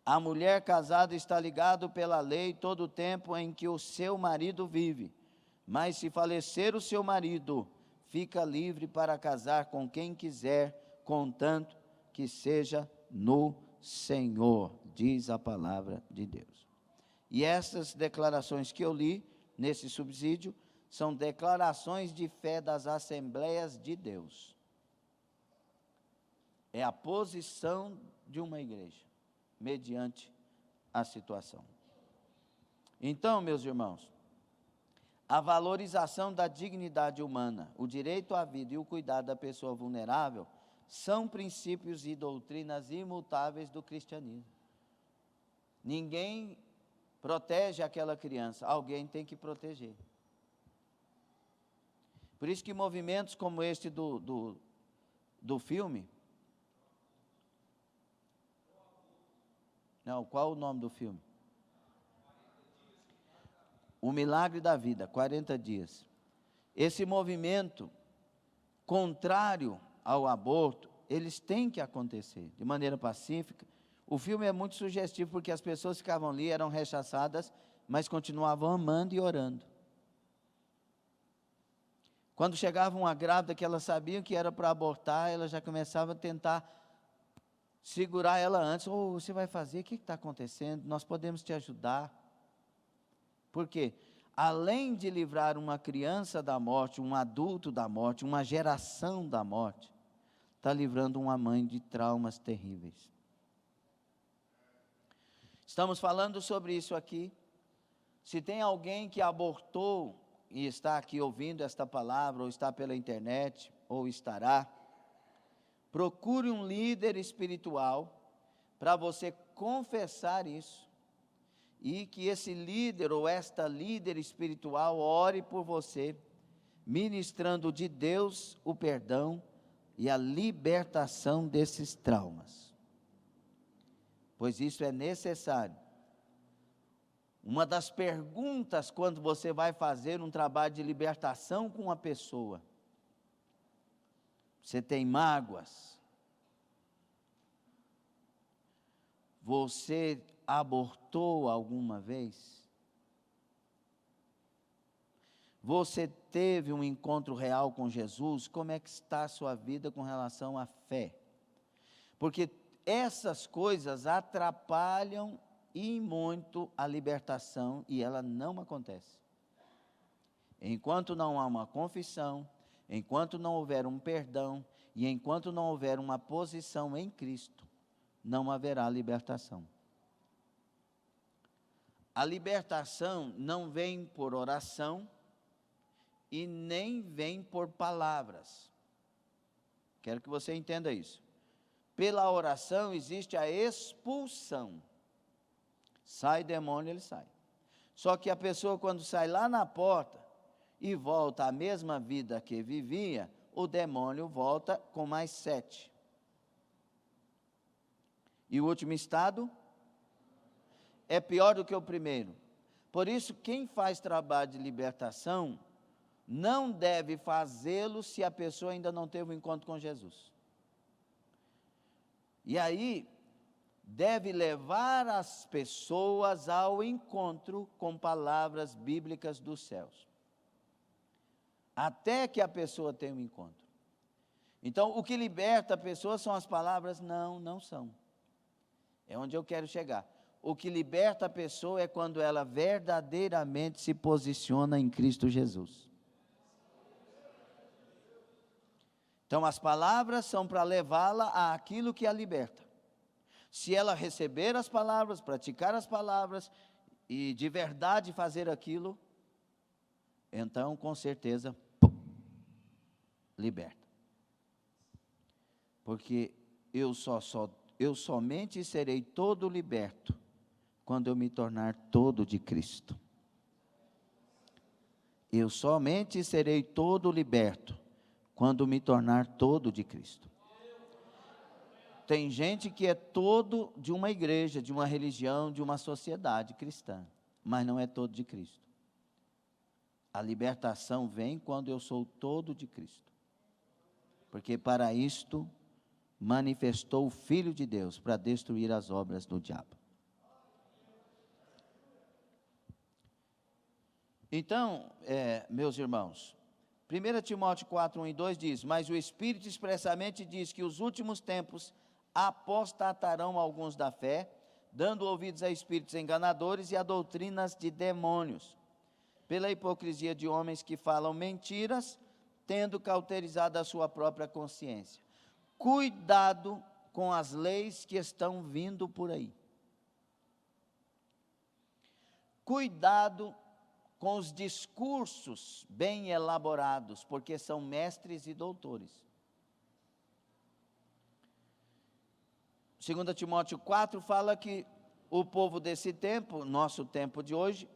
A mulher casada está ligada pela lei todo o tempo em que o seu marido vive, mas se falecer o seu marido, fica livre para casar com quem quiser, contanto que seja no Senhor, diz a palavra de Deus. E essas declarações que eu li nesse subsídio são declarações de fé das Assembleias de Deus. É a posição de uma igreja, mediante a situação. Então, meus irmãos, a valorização da dignidade humana, o direito à vida e o cuidado da pessoa vulnerável são princípios e doutrinas imutáveis do cristianismo. Ninguém protege aquela criança, alguém tem que proteger. Por isso que movimentos como este do filme... Não, qual o nome do filme? O Milagre da Vida, 40 dias. Esse movimento contrário ao aborto, eles têm que acontecer de maneira pacífica. O filme é muito sugestivo porque as pessoas ficavam ali, eram rechaçadas, mas continuavam amando e orando. Quando chegava uma grávida que elas sabiam que era para abortar, elas já começavam a tentar segurar ela antes. Você vai fazer? O que está acontecendo? Nós podemos te ajudar. Por quê? Além de livrar uma criança da morte, um adulto da morte, uma geração da morte, está livrando uma mãe de traumas terríveis. Estamos falando sobre isso aqui. Se tem alguém que abortou e está aqui ouvindo esta palavra, ou está pela internet, ou estará, procure um líder espiritual para você confessar isso, e que esse líder ou esta líder espiritual ore por você, ministrando de Deus o perdão e a libertação desses traumas, pois isso é necessário. Uma das perguntas quando você vai fazer um trabalho de libertação com uma pessoa: você tem mágoas? Você abortou alguma vez? Você teve um encontro real com Jesus? Como é que está a sua vida com relação à fé? Porque essas coisas atrapalham e muito a libertação, e ela não acontece enquanto não há uma confissão, enquanto não houver um perdão, e enquanto não houver uma posição em Cristo, não haverá libertação. A libertação não vem por oração e nem vem por palavras. Quero que você entenda isso. Pela oração existe a expulsão. Sai demônio, ele sai. Só que a pessoa, quando sai lá na porta e volta à mesma vida que vivia, o demônio volta com mais 7. E o último estado é pior do que o primeiro. Por isso, quem faz trabalho de libertação não deve fazê-lo se a pessoa ainda não teve um encontro com Jesus. E aí, deve levar as pessoas ao encontro com palavras bíblicas dos céus, até que a pessoa tenha um encontro. Então, o que liberta a pessoa são as palavras? Não, não são. É onde eu quero chegar. O que liberta a pessoa é quando ela verdadeiramente se posiciona em Cristo Jesus. Então, as palavras são para levá-la àquilo que a liberta. Se ela receber as palavras, praticar as palavras, e de verdade fazer aquilo, então, com certeza, liberta. Porque eu somente serei todo liberto quando eu me tornar todo de Cristo. Eu somente serei todo liberto quando me tornar todo de Cristo. Tem gente que é todo de uma igreja, de uma religião, de uma sociedade cristã, mas não é todo de Cristo. A libertação vem quando eu sou todo de Cristo. Porque para isto manifestou o Filho de Deus, para destruir as obras do diabo. Então, meus irmãos, 1 Timóteo 4, 1 e 2 diz: mas o Espírito expressamente diz que os últimos tempos apostatarão alguns da fé, dando ouvidos a espíritos enganadores e a doutrinas de demônios, pela hipocrisia de homens que falam mentiras, tendo cauterizado a sua própria consciência. Cuidado com as leis que estão vindo por aí. Cuidado com os discursos bem elaborados, porque são mestres e doutores. 2 Timóteo 4 fala que o povo desse tempo, nosso tempo de hoje,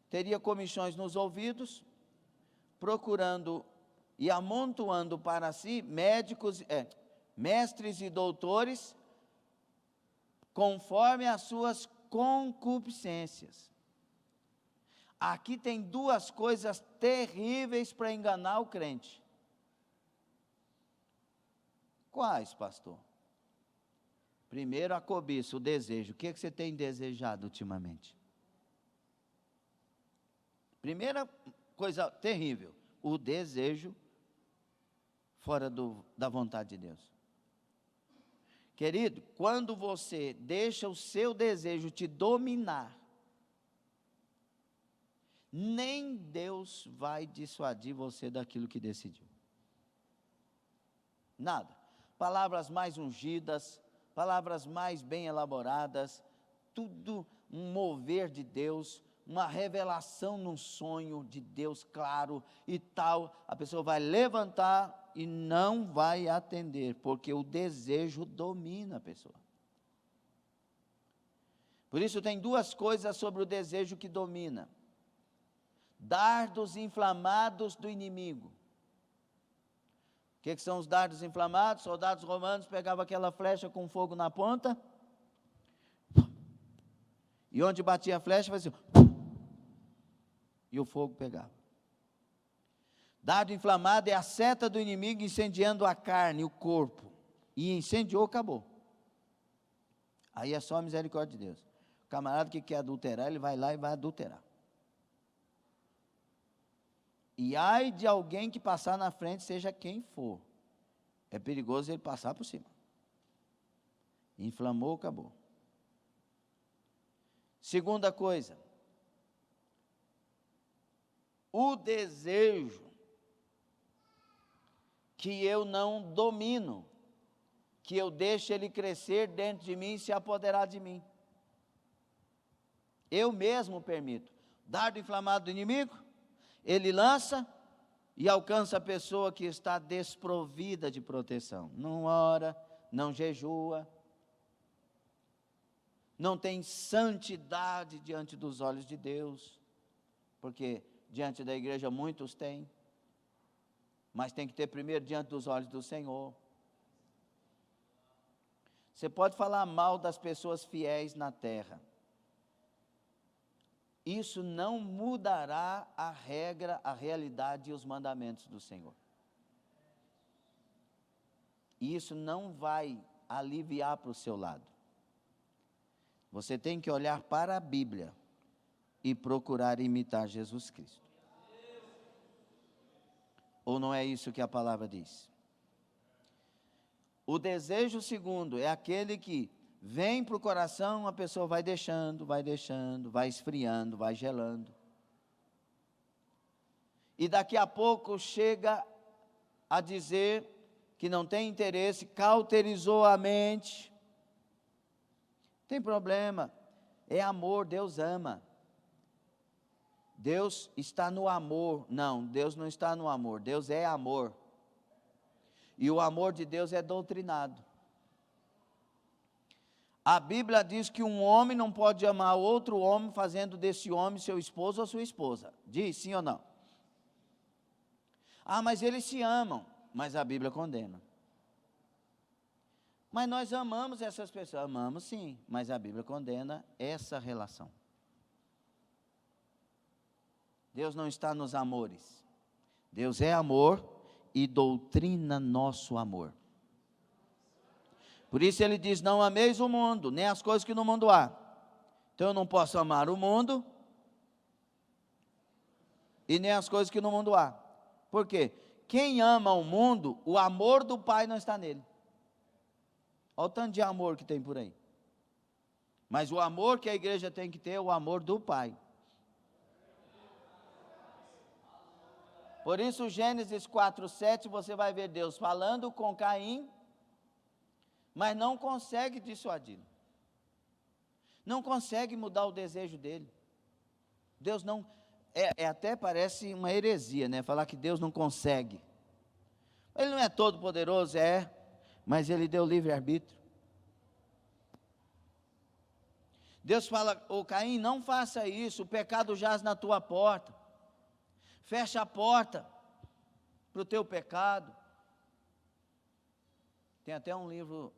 teria comichões nos ouvidos, procurando e amontoando para si mestres e doutores, conforme as suas concupiscências. Aqui tem duas coisas terríveis para enganar o crente. Quais, pastor? Primeiro, a cobiça, o desejo. O que você tem desejado ultimamente? Primeira coisa terrível, o desejo fora da vontade de Deus. Querido, quando você deixa o seu desejo te dominar, nem Deus vai dissuadir você daquilo que decidiu. Nada. Palavras mais ungidas, palavras mais bem elaboradas, tudo um mover de Deus, uma revelação num sonho de Deus claro e tal, a pessoa vai levantar e não vai atender, porque o desejo domina a pessoa. Por isso tem duas coisas sobre o desejo que domina: dardos inflamados do inimigo. O que são os dardos inflamados? Soldados romanos pegavam aquela flecha com fogo na ponta, e onde batia a flecha fazia e o fogo pegava. Dardo inflamado é a seta do inimigo incendiando a carne, o corpo, e incendiou, acabou. Aí é só a misericórdia de Deus. O camarada que quer adulterar, ele vai lá e vai adulterar. E ai de alguém que passar na frente, seja quem for, é perigoso ele passar por cima. Inflamou, acabou. Segunda coisa, o desejo que eu não domino, que eu deixo ele crescer dentro de mim e se apoderar de mim. Eu mesmo permito. Dardo inflamado do inimigo, ele lança e alcança a pessoa que está desprovida de proteção. Não ora, não jejua, não tem santidade diante dos olhos de Deus, porque diante da igreja muitos têm, mas tem que ter primeiro diante dos olhos do Senhor. Você pode falar mal das pessoas fiéis na terra, isso não mudará a regra, a realidade e os mandamentos do Senhor. Isso não vai aliviar para o seu lado. Você tem que olhar para a Bíblia e procurar imitar Jesus Cristo. Ou não é isso que a palavra diz? O desejo segundo é aquele que vem para o coração, a pessoa vai deixando, vai esfriando, vai gelando. E daqui a pouco chega a dizer que não tem interesse, cauterizou a mente. Tem problema, é amor, Deus ama. Deus está no amor. Não, Deus não está no amor, Deus é amor. E o amor de Deus é doutrinado. A Bíblia diz que um homem não pode amar outro homem fazendo desse homem seu esposo ou sua esposa. Diz sim ou não? Ah, mas eles se amam, mas a Bíblia condena. Mas nós amamos essas pessoas. Amamos sim, mas a Bíblia condena essa relação. Deus não está nos amores. Deus é amor e doutrina nosso amor. Por isso ele diz, não ameis o mundo, nem as coisas que no mundo há. Então eu não posso amar o mundo e nem as coisas que no mundo há. Por quê? Quem ama o mundo, o amor do Pai não está nele. Olha o tanto de amor que tem por aí. Mas o amor que a igreja tem que ter é o amor do Pai. Por isso, Gênesis 4:7, você vai ver Deus falando com Caim, mas não consegue dissuadi-lo. Não consegue mudar o desejo dele. Deus não, até parece uma heresia, né? Falar que Deus não consegue. Ele não é todo poderoso, mas Ele deu livre-arbítrio. Deus fala, ô Caim, não faça isso, o pecado jaz na tua porta. Fecha a porta para o teu pecado. Tem até um livro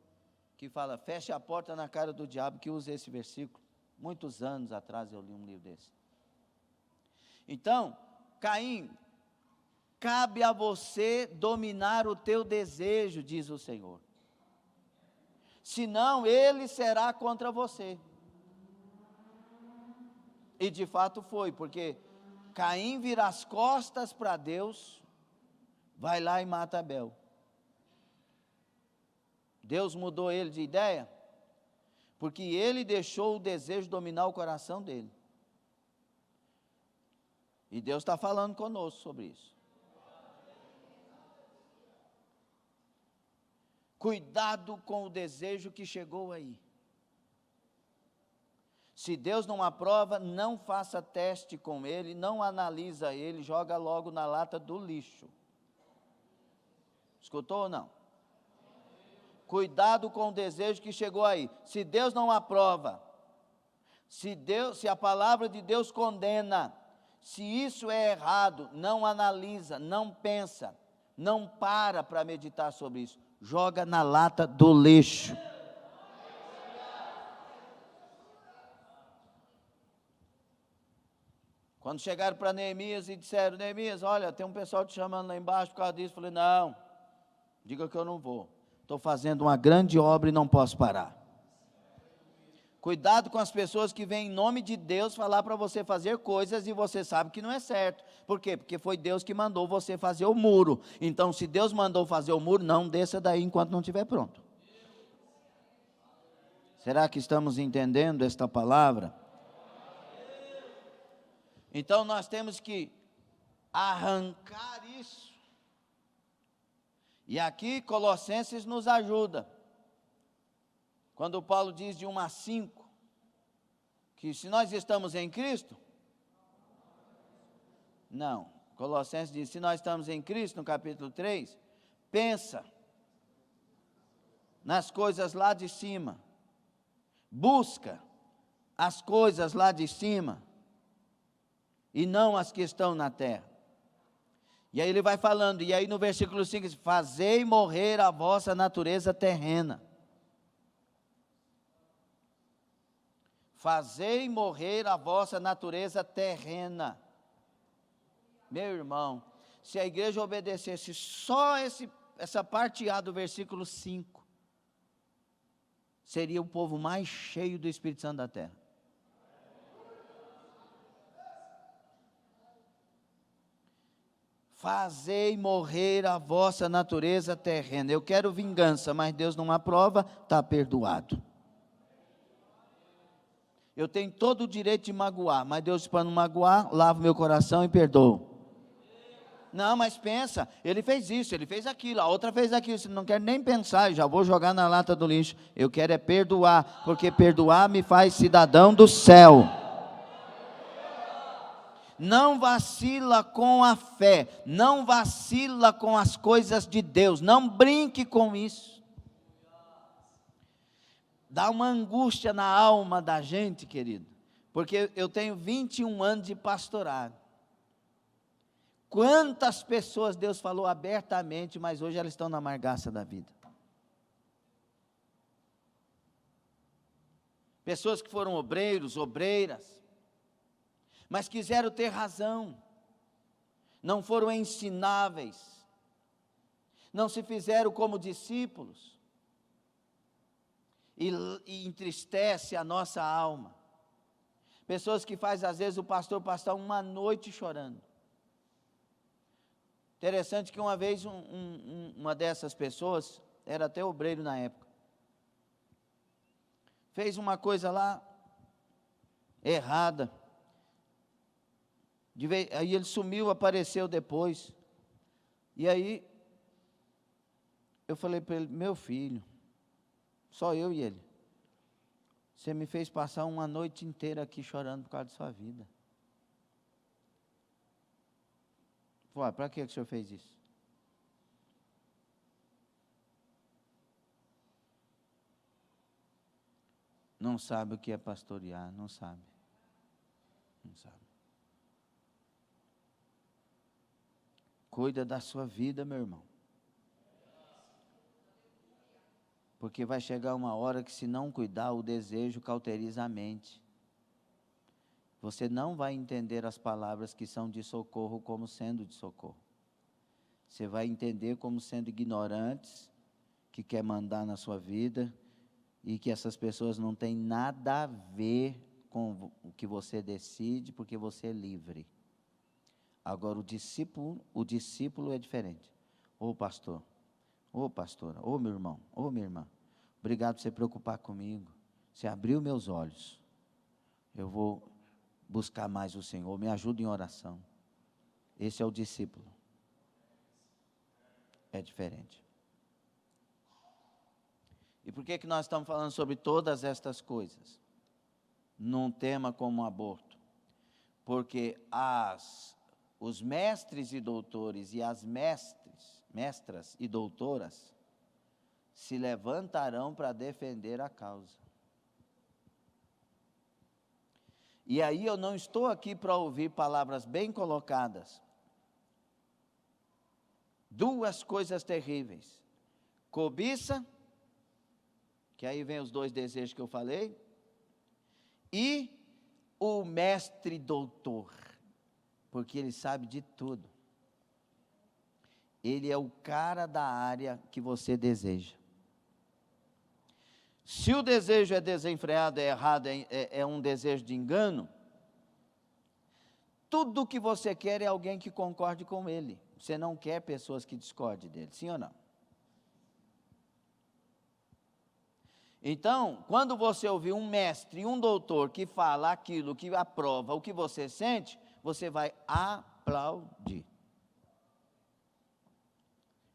que fala, fecha a porta na cara do diabo, que usa esse versículo. Muitos anos atrás eu li um livro desse. Então, Caim, cabe a você dominar o teu desejo, diz o Senhor. Senão ele será contra você. E de fato foi, porque Caim vira as costas para Deus, vai lá e mata Abel. Deus mudou ele de ideia, porque ele deixou o desejo dominar o coração dele. E Deus está falando conosco sobre isso. Cuidado com o desejo que chegou aí. Se Deus não aprova, não faça teste com ele, não analisa ele, joga logo na lata do lixo. Escutou ou não? Cuidado com o desejo que chegou aí. Se Deus não aprova, se a palavra de Deus condena, se isso é errado, não analisa, não pensa, não para meditar sobre isso, joga na lata do lixo. Quando chegaram para Neemias e disseram, Neemias, olha, tem um pessoal te chamando lá embaixo por causa disso. Eu falei, não, diga que eu não vou. Estou fazendo uma grande obra e não posso parar. Cuidado com as pessoas que vêm em nome de Deus falar para você fazer coisas e você sabe que não é certo. Por quê? Porque foi Deus que mandou você fazer o muro. Então, se Deus mandou fazer o muro, não desça daí enquanto não estiver pronto. Será que estamos entendendo esta palavra? Então, nós temos que arrancar isso. E aqui Colossenses nos ajuda. Quando Paulo diz de 1-5, que se nós estamos em Cristo, não, Colossenses diz, se nós estamos em Cristo, no capítulo 3, pensa nas coisas lá de cima, busca as coisas lá de cima, e não as que estão na terra. E aí ele vai falando, e aí no versículo 5 diz, fazei morrer a vossa natureza terrena. Fazei morrer a vossa natureza terrena. Meu irmão, se a igreja obedecesse só essa parte A do versículo 5, seria o povo mais cheio do Espírito Santo da terra. Fazei morrer a vossa natureza terrena. Eu quero vingança, mas Deus não aprova, está perdoado. Eu tenho todo o direito de magoar, mas Deus, para não magoar, lava meu coração e perdoa. Não, mas pensa, ele fez isso, ele fez aquilo, a outra fez aquilo, você não quer nem pensar, já vou jogar na lata do lixo. Eu quero é perdoar, porque perdoar me faz cidadão do céu. Não vacila com a fé, não vacila com as coisas de Deus, não brinque com isso. Dá uma angústia na alma da gente, querido, porque eu tenho 21 anos de pastorado. Quantas pessoas Deus falou abertamente, mas hoje elas estão na amargaça da vida. Pessoas que foram obreiros, obreiras, mas quiseram ter razão, não foram ensináveis, não se fizeram como discípulos, e entristece a nossa alma. Pessoas que fazem às vezes o pastor passar uma noite chorando. Interessante que uma vez uma dessas pessoas, era até obreiro na época, fez uma coisa lá errada. Aí ele sumiu, apareceu depois. E aí eu falei para ele, meu filho, só eu e ele, você me fez passar uma noite inteira aqui chorando por causa da sua vida. Falou, para que o senhor fez isso? Não sabe o que é pastorear, não sabe. Não sabe. Cuida da sua vida, meu irmão. Porque vai chegar uma hora que, se não cuidar, o desejo cauteriza a mente. Você não vai entender as palavras que são de socorro como sendo de socorro. Você vai entender como sendo ignorantes, que quer mandar na sua vida, e que essas pessoas não têm nada a ver com o que você decide, porque você é livre. Agora, o discípulo é diferente. Ô pastor, ô pastora, ô meu irmão, ô minha irmã, obrigado por você preocupar comigo. Você abriu meus olhos. Eu vou buscar mais o Senhor, me ajuda em oração. Esse é o discípulo. É diferente. E por que nós estamos falando sobre todas estas coisas? Num tema como o aborto. Porque os mestres e doutores e as mestras e doutoras se levantarão para defender a causa. E aí eu não estou aqui para ouvir palavras bem colocadas. Duas coisas terríveis: cobiça, que aí vem os dois desejos que eu falei, e o mestre doutor, porque ele sabe de tudo. Ele é o cara da área que você deseja. Se o desejo é desenfreado, é errado, é um desejo de engano, tudo o que você quer é alguém que concorde com ele. Você não quer pessoas que discordem dele, sim ou não? Então, quando você ouvir um mestre e um doutor que fala aquilo, que aprova o que você sente, você vai aplaudir.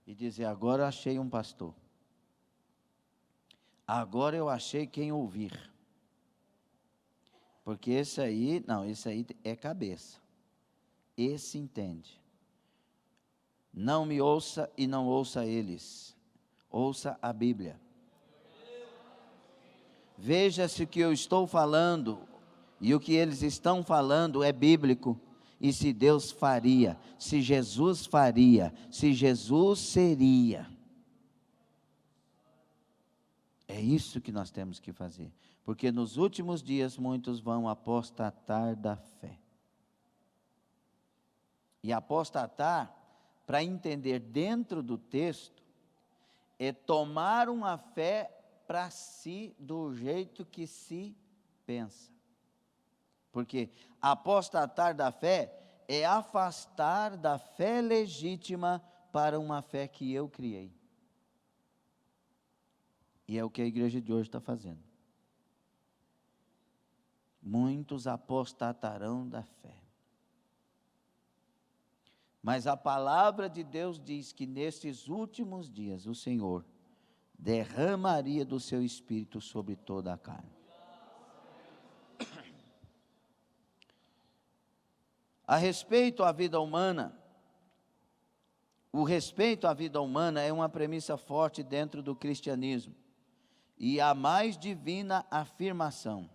E dizer, agora eu achei um pastor. Agora eu achei quem ouvir. Porque esse aí é cabeça. Esse entende. Não me ouça e não ouça eles. Ouça a Bíblia. Veja se o que eu estou falando e o que eles estão falando é bíblico. E se Deus faria, se Jesus faria, se Jesus seria. É isso que nós temos que fazer. Porque nos últimos dias muitos vão apostatar da fé. E apostatar, para entender dentro do texto, é tomar uma fé para si do jeito que se pensa. Porque apostatar da fé é afastar da fé legítima para uma fé que eu criei. E é o que a igreja de hoje está fazendo. Muitos apostatarão da fé. Mas a palavra de Deus diz que nesses últimos dias o Senhor derramaria do seu Espírito sobre toda a carne. A respeito à vida humana, o respeito à vida humana é uma premissa forte dentro do cristianismo. E a mais divina afirmação: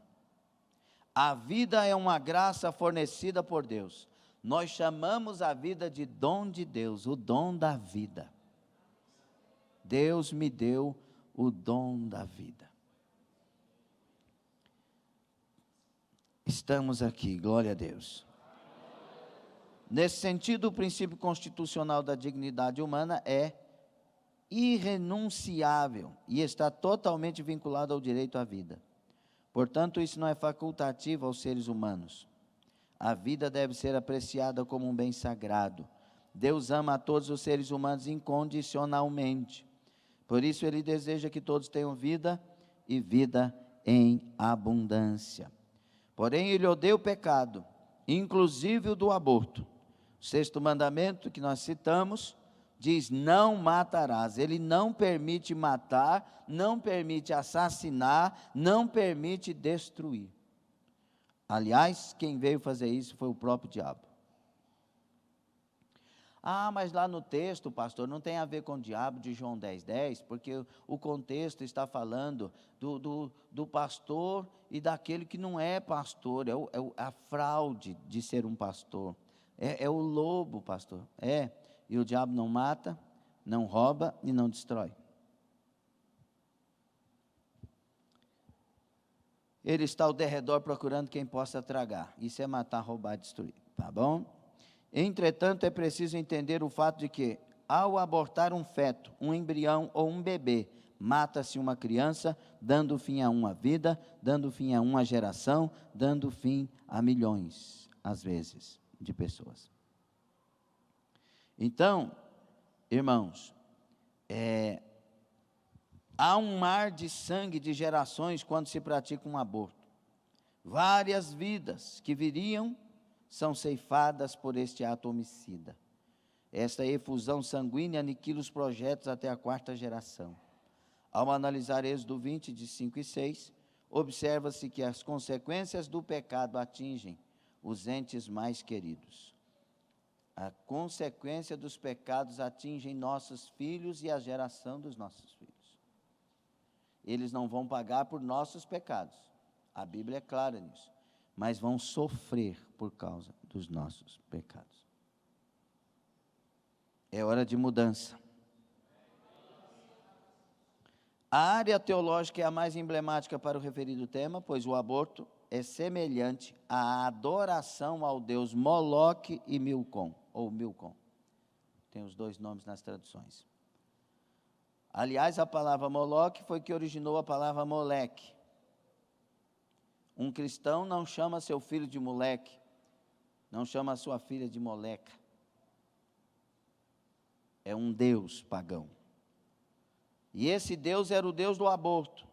a vida é uma graça fornecida por Deus. Nós chamamos a vida de dom de Deus, o dom da vida. Deus me deu o dom da vida. Estamos aqui, glória a Deus. Nesse sentido, o princípio constitucional da dignidade humana é irrenunciável e está totalmente vinculado ao direito à vida. Portanto, isso não é facultativo aos seres humanos. A vida deve ser apreciada como um bem sagrado. Deus ama a todos os seres humanos incondicionalmente. Por isso, Ele deseja que todos tenham vida e vida em abundância. Porém, Ele odeia o pecado, inclusive o do aborto. O sexto mandamento que nós citamos diz: não matarás. Ele não permite matar, não permite assassinar, não permite destruir. Aliás, quem veio fazer isso foi o próprio diabo. Ah, mas lá no texto, pastor, não tem a ver com o diabo de João 10:10, porque o contexto está falando do pastor e daquele que não é pastor, a fraude de ser um pastor. É o lobo, pastor. E o diabo não mata, não rouba e não destrói. Ele está ao derredor procurando quem possa tragar. Isso é matar, roubar, destruir. Tá bom? Entretanto, é preciso entender o fato de que, ao abortar um feto, um embrião ou um bebê, mata-se uma criança, dando fim a uma vida, dando fim a uma geração, dando fim a milhões, às vezes, de pessoas. Então, irmãos, há um mar de sangue de gerações quando se pratica um aborto. Várias vidas que viriam são ceifadas por este ato homicida. Esta efusão sanguínea aniquila os projetos até a 4ª geração. Ao analisar Êxodo 20, de 5 e 6, observa-se que as consequências do pecado atingem os entes mais queridos. A consequência dos pecados atingem nossos filhos e a geração dos nossos filhos. Eles não vão pagar por nossos pecados. A Bíblia é clara nisso. Mas vão sofrer por causa dos nossos pecados. É hora de mudança. A área teológica é a mais emblemática para o referido tema, pois o aborto é semelhante à adoração ao deus Moloque e Milcom, ou Milcom. Tem os dois nomes nas traduções. Aliás, a palavra Moloque foi que originou a palavra Moleque. Um cristão não chama seu filho de moleque, não chama a sua filha de moleca. É um deus pagão. E esse deus era o deus do aborto.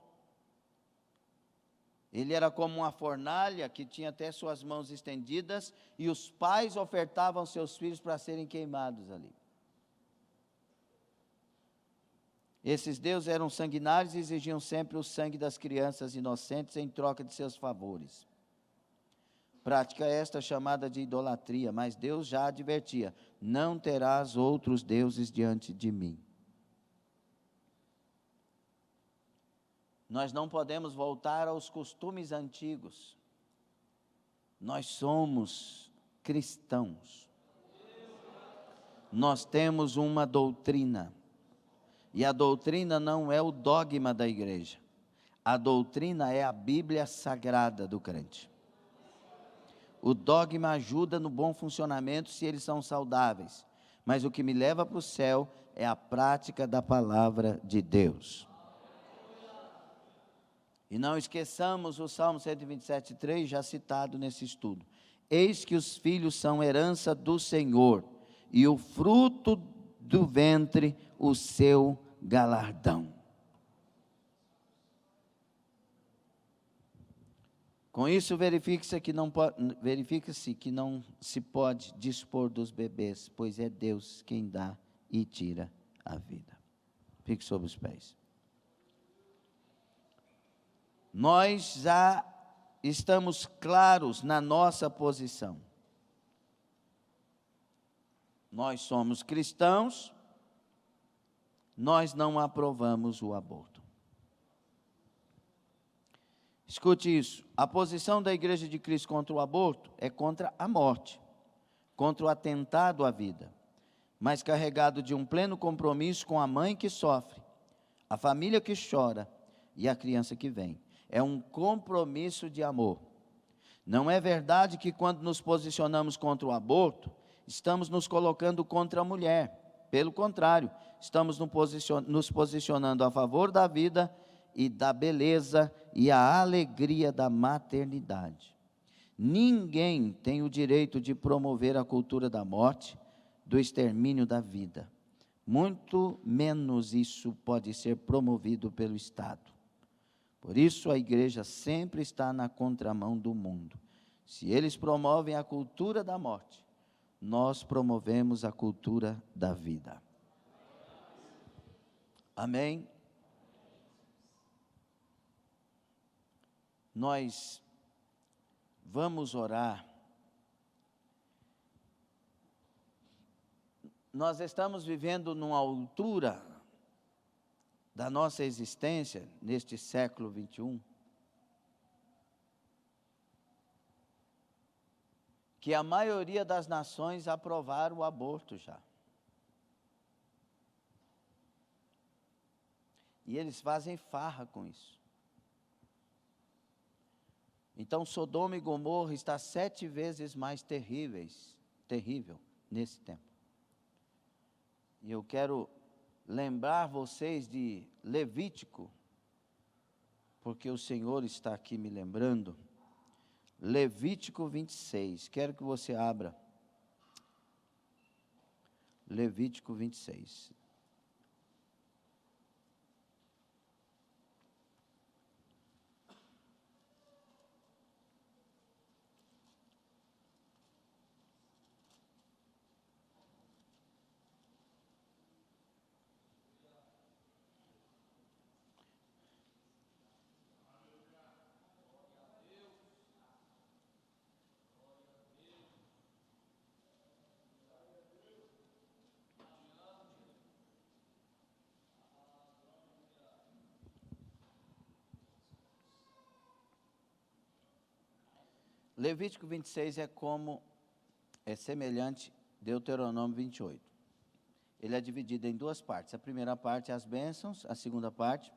Ele era como uma fornalha que tinha até suas mãos estendidas e os pais ofertavam seus filhos para serem queimados ali. Esses deuses eram sanguinários e exigiam sempre o sangue das crianças inocentes em troca de seus favores. Prática esta chamada de idolatria, mas Deus já advertia: não terás outros deuses diante de mim. Nós não podemos voltar aos costumes antigos. Nós somos cristãos. Nós temos uma doutrina. E a doutrina não é o dogma da igreja. A doutrina é a Bíblia sagrada do crente. O dogma ajuda no bom funcionamento se eles são saudáveis. Mas o que me leva para o céu é a prática da palavra de Deus. E não esqueçamos o Salmo 127:3, já citado nesse estudo. Eis que os filhos são herança do Senhor, e o fruto do ventre o seu galardão. Com isso, verifica-se que não se pode dispor dos bebês, pois é Deus quem dá e tira a vida. Fique sobre os pés. Nós já estamos claros na nossa posição. Nós somos cristãos, nós não aprovamos o aborto. Escute isso, a posição da Igreja de Cristo contra o aborto é contra a morte, contra o atentado à vida, mas carregado de um pleno compromisso com a mãe que sofre, a família que chora e a criança que vem. É um compromisso de amor. Não é verdade que quando nos posicionamos contra o aborto, estamos nos colocando contra a mulher. Pelo contrário, estamos nos posicionando a favor da vida e da beleza e a alegria da maternidade. Ninguém tem o direito de promover a cultura da morte, do extermínio da vida. Muito menos isso pode ser promovido pelo Estado. Por isso a igreja sempre está na contramão do mundo. Se eles promovem a cultura da morte, nós promovemos a cultura da vida. Amém? Nós vamos orar. nós estamos vivendo numa altura da nossa existência, neste século 21, que a maioria das nações aprovaram o aborto já. E eles fazem farra com isso. Então, Sodoma e Gomorra está 7 vezes mais terrível nesse tempo. E eu quero lembrar vocês de Levítico, porque o Senhor está aqui me lembrando. Levítico 26, quero que você abra. Levítico 26. Levítico 26 é semelhante a Deuteronômio 28. Ele é dividido em 2 partes. A primeira parte, as bênçãos, a segunda parte,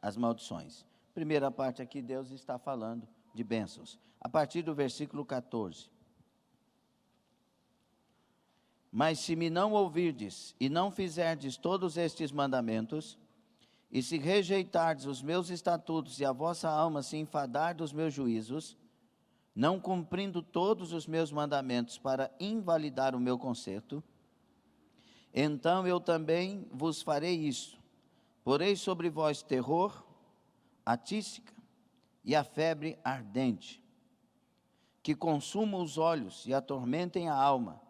as maldições. Primeira parte aqui, Deus está falando de bênçãos. A partir do versículo 14. Mas se me não ouvirdes e não fizerdes todos estes mandamentos, e se rejeitardes os meus estatutos e a vossa alma se enfadar dos meus juízos, não cumprindo todos os meus mandamentos para invalidar o meu conserto, então eu também vos farei isso. Porei sobre vós terror, a tísica e a febre ardente, que consumam os olhos e atormentem a alma,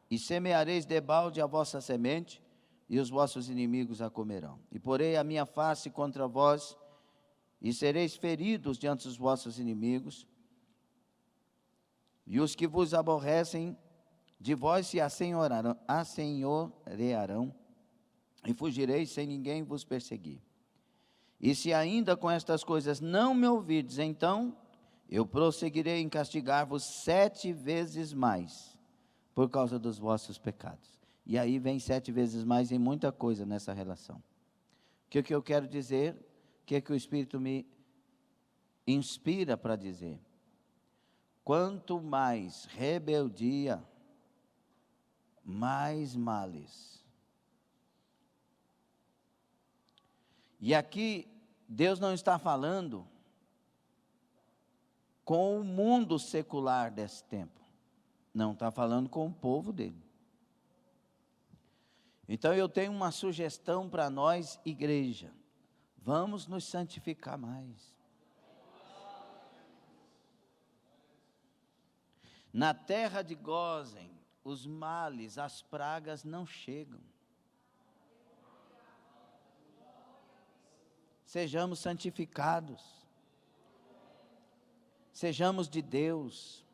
e semeareis debalde a vossa semente, e os vossos inimigos a comerão. E porei a minha face contra vós, e sereis feridos diante dos vossos inimigos, e os que vos aborrecem de vós se assenhorearão, e fugireis sem ninguém vos perseguir. E se ainda com estas coisas não me ouvirdes, então eu prosseguirei em castigar-vos 7 vezes mais, por causa dos vossos pecados. E aí vem 7 vezes mais em muita coisa nessa relação. O que eu quero dizer? O que o Espírito me inspira para dizer? Quanto mais rebeldia, mais males. E aqui, Deus não está falando com o mundo secular desse tempo. Não, está falando com o povo dele. Então eu tenho uma sugestão para nós, igreja. Vamos nos santificar mais. Na terra de Gósen, os males, as pragas não chegam. Sejamos santificados. Sejamos de Deus.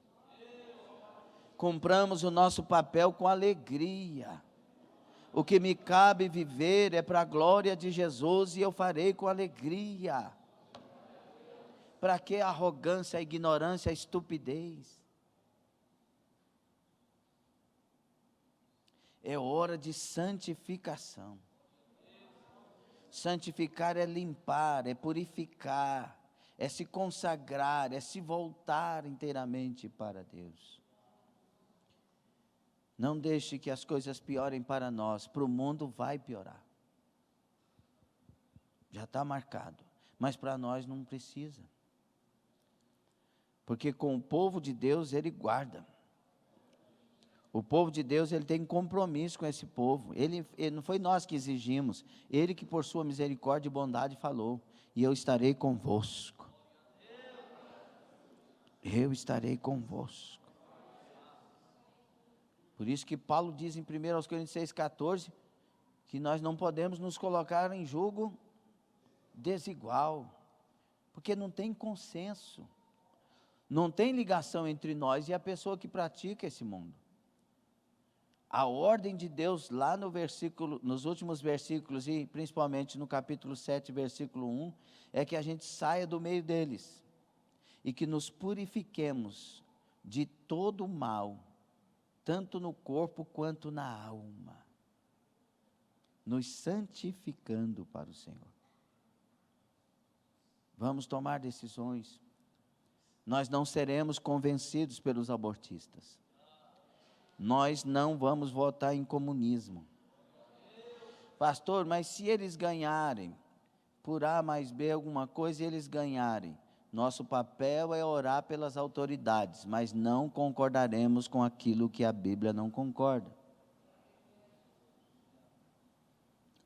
Cumpramos o nosso papel com alegria. O que me cabe viver é para a glória de Jesus e eu farei com alegria. Para que a arrogância, a ignorância, a estupidez? É hora de santificação. Santificar é limpar, é purificar, é se consagrar, é se voltar inteiramente para Deus. Não deixe que as coisas piorem para nós, para o mundo vai piorar. Já está marcado, mas para nós não precisa. Porque com o povo de Deus Ele guarda. O povo de Deus, ele tem compromisso com esse povo. Ele não foi nós que exigimos. Ele que por sua misericórdia e bondade falou. E eu estarei convosco. Eu estarei convosco. Por isso que Paulo diz em 1 Coríntios 6,14, que nós não podemos nos colocar em julgo desigual. Porque não tem consenso. Não tem ligação entre nós e a pessoa que pratica esse mundo. A ordem de Deus lá no versículo, nos últimos versículos e principalmente no capítulo 7, versículo 1, é que a gente saia do meio deles e que nos purifiquemos de todo o mal, tanto no corpo quanto na alma, nos santificando para o Senhor. Vamos tomar decisões. Nós não seremos convencidos pelos abortistas. Nós não vamos votar em comunismo. Pastor, mas se eles ganharem, por A mais B alguma coisa, e eles ganharem, nosso papel é orar pelas autoridades, mas não concordaremos com aquilo que a Bíblia não concorda.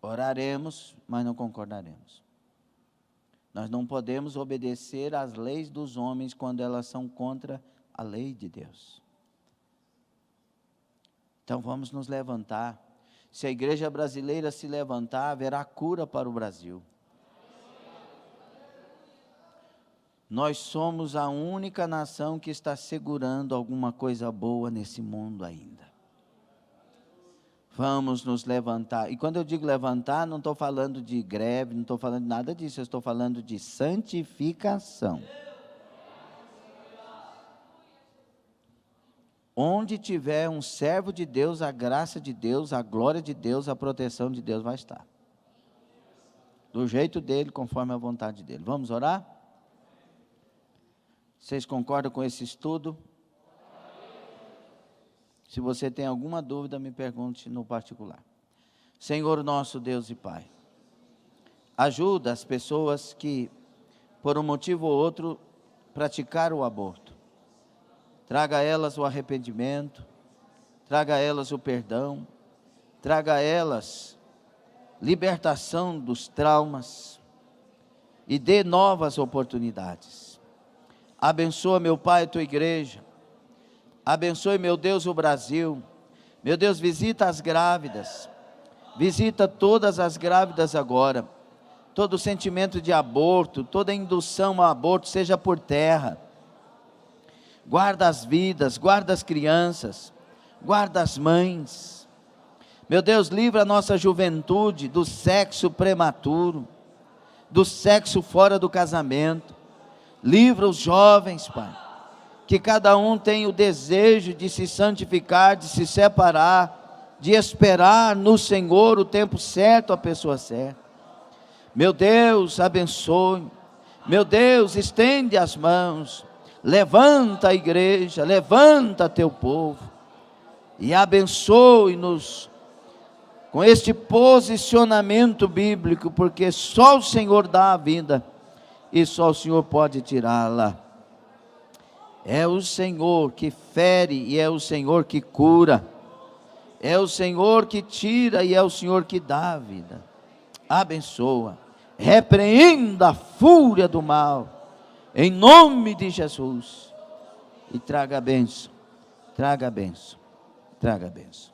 Oraremos, mas não concordaremos. Nós não podemos obedecer às leis dos homens quando elas são contra a lei de Deus. Então vamos nos levantar. Se a igreja brasileira se levantar, haverá cura para o Brasil. Nós somos a única nação que está segurando alguma coisa boa nesse mundo ainda. Vamos nos levantar. E quando eu digo levantar, não estou falando de greve, não estou falando de nada disso, eu estou falando de santificação. Onde tiver um servo de Deus, a graça de Deus, a glória de Deus, a proteção de Deus vai estar. Do jeito dele, conforme a vontade dele. Vamos orar? Vocês concordam com esse estudo? Se você tem alguma dúvida, me pergunte no particular. Senhor nosso Deus e Pai, ajuda as pessoas que, por um motivo ou outro, praticaram o aborto. Traga a elas o arrependimento, traga a elas o perdão, traga a elas libertação dos traumas e dê novas oportunidades. Abençoa, meu Pai, a tua igreja. Abençoe, meu Deus, o Brasil. Meu Deus, visita as grávidas. Visita todas as grávidas agora. Todo sentimento de aborto, toda indução ao aborto, seja por terra. Guarda as vidas, guarda as crianças, guarda as mães. Meu Deus, livra a nossa juventude do sexo prematuro, do sexo fora do casamento. Livra os jovens, Pai, que cada um tenha o desejo de se santificar, de se separar, de esperar no Senhor o tempo certo, a pessoa certa. Meu Deus, abençoe. Meu Deus, estende as mãos. Levanta a igreja, levanta teu povo e abençoe-nos com este posicionamento bíblico, porque só o Senhor dá a vida e só o Senhor pode tirá-la. É o Senhor que fere e é o Senhor que cura, é o Senhor que tira e é o Senhor que dá a vida. Abençoa, repreenda a fúria do mal, em nome de Jesus, e traga a bênção, traga a bênção, traga a bênção.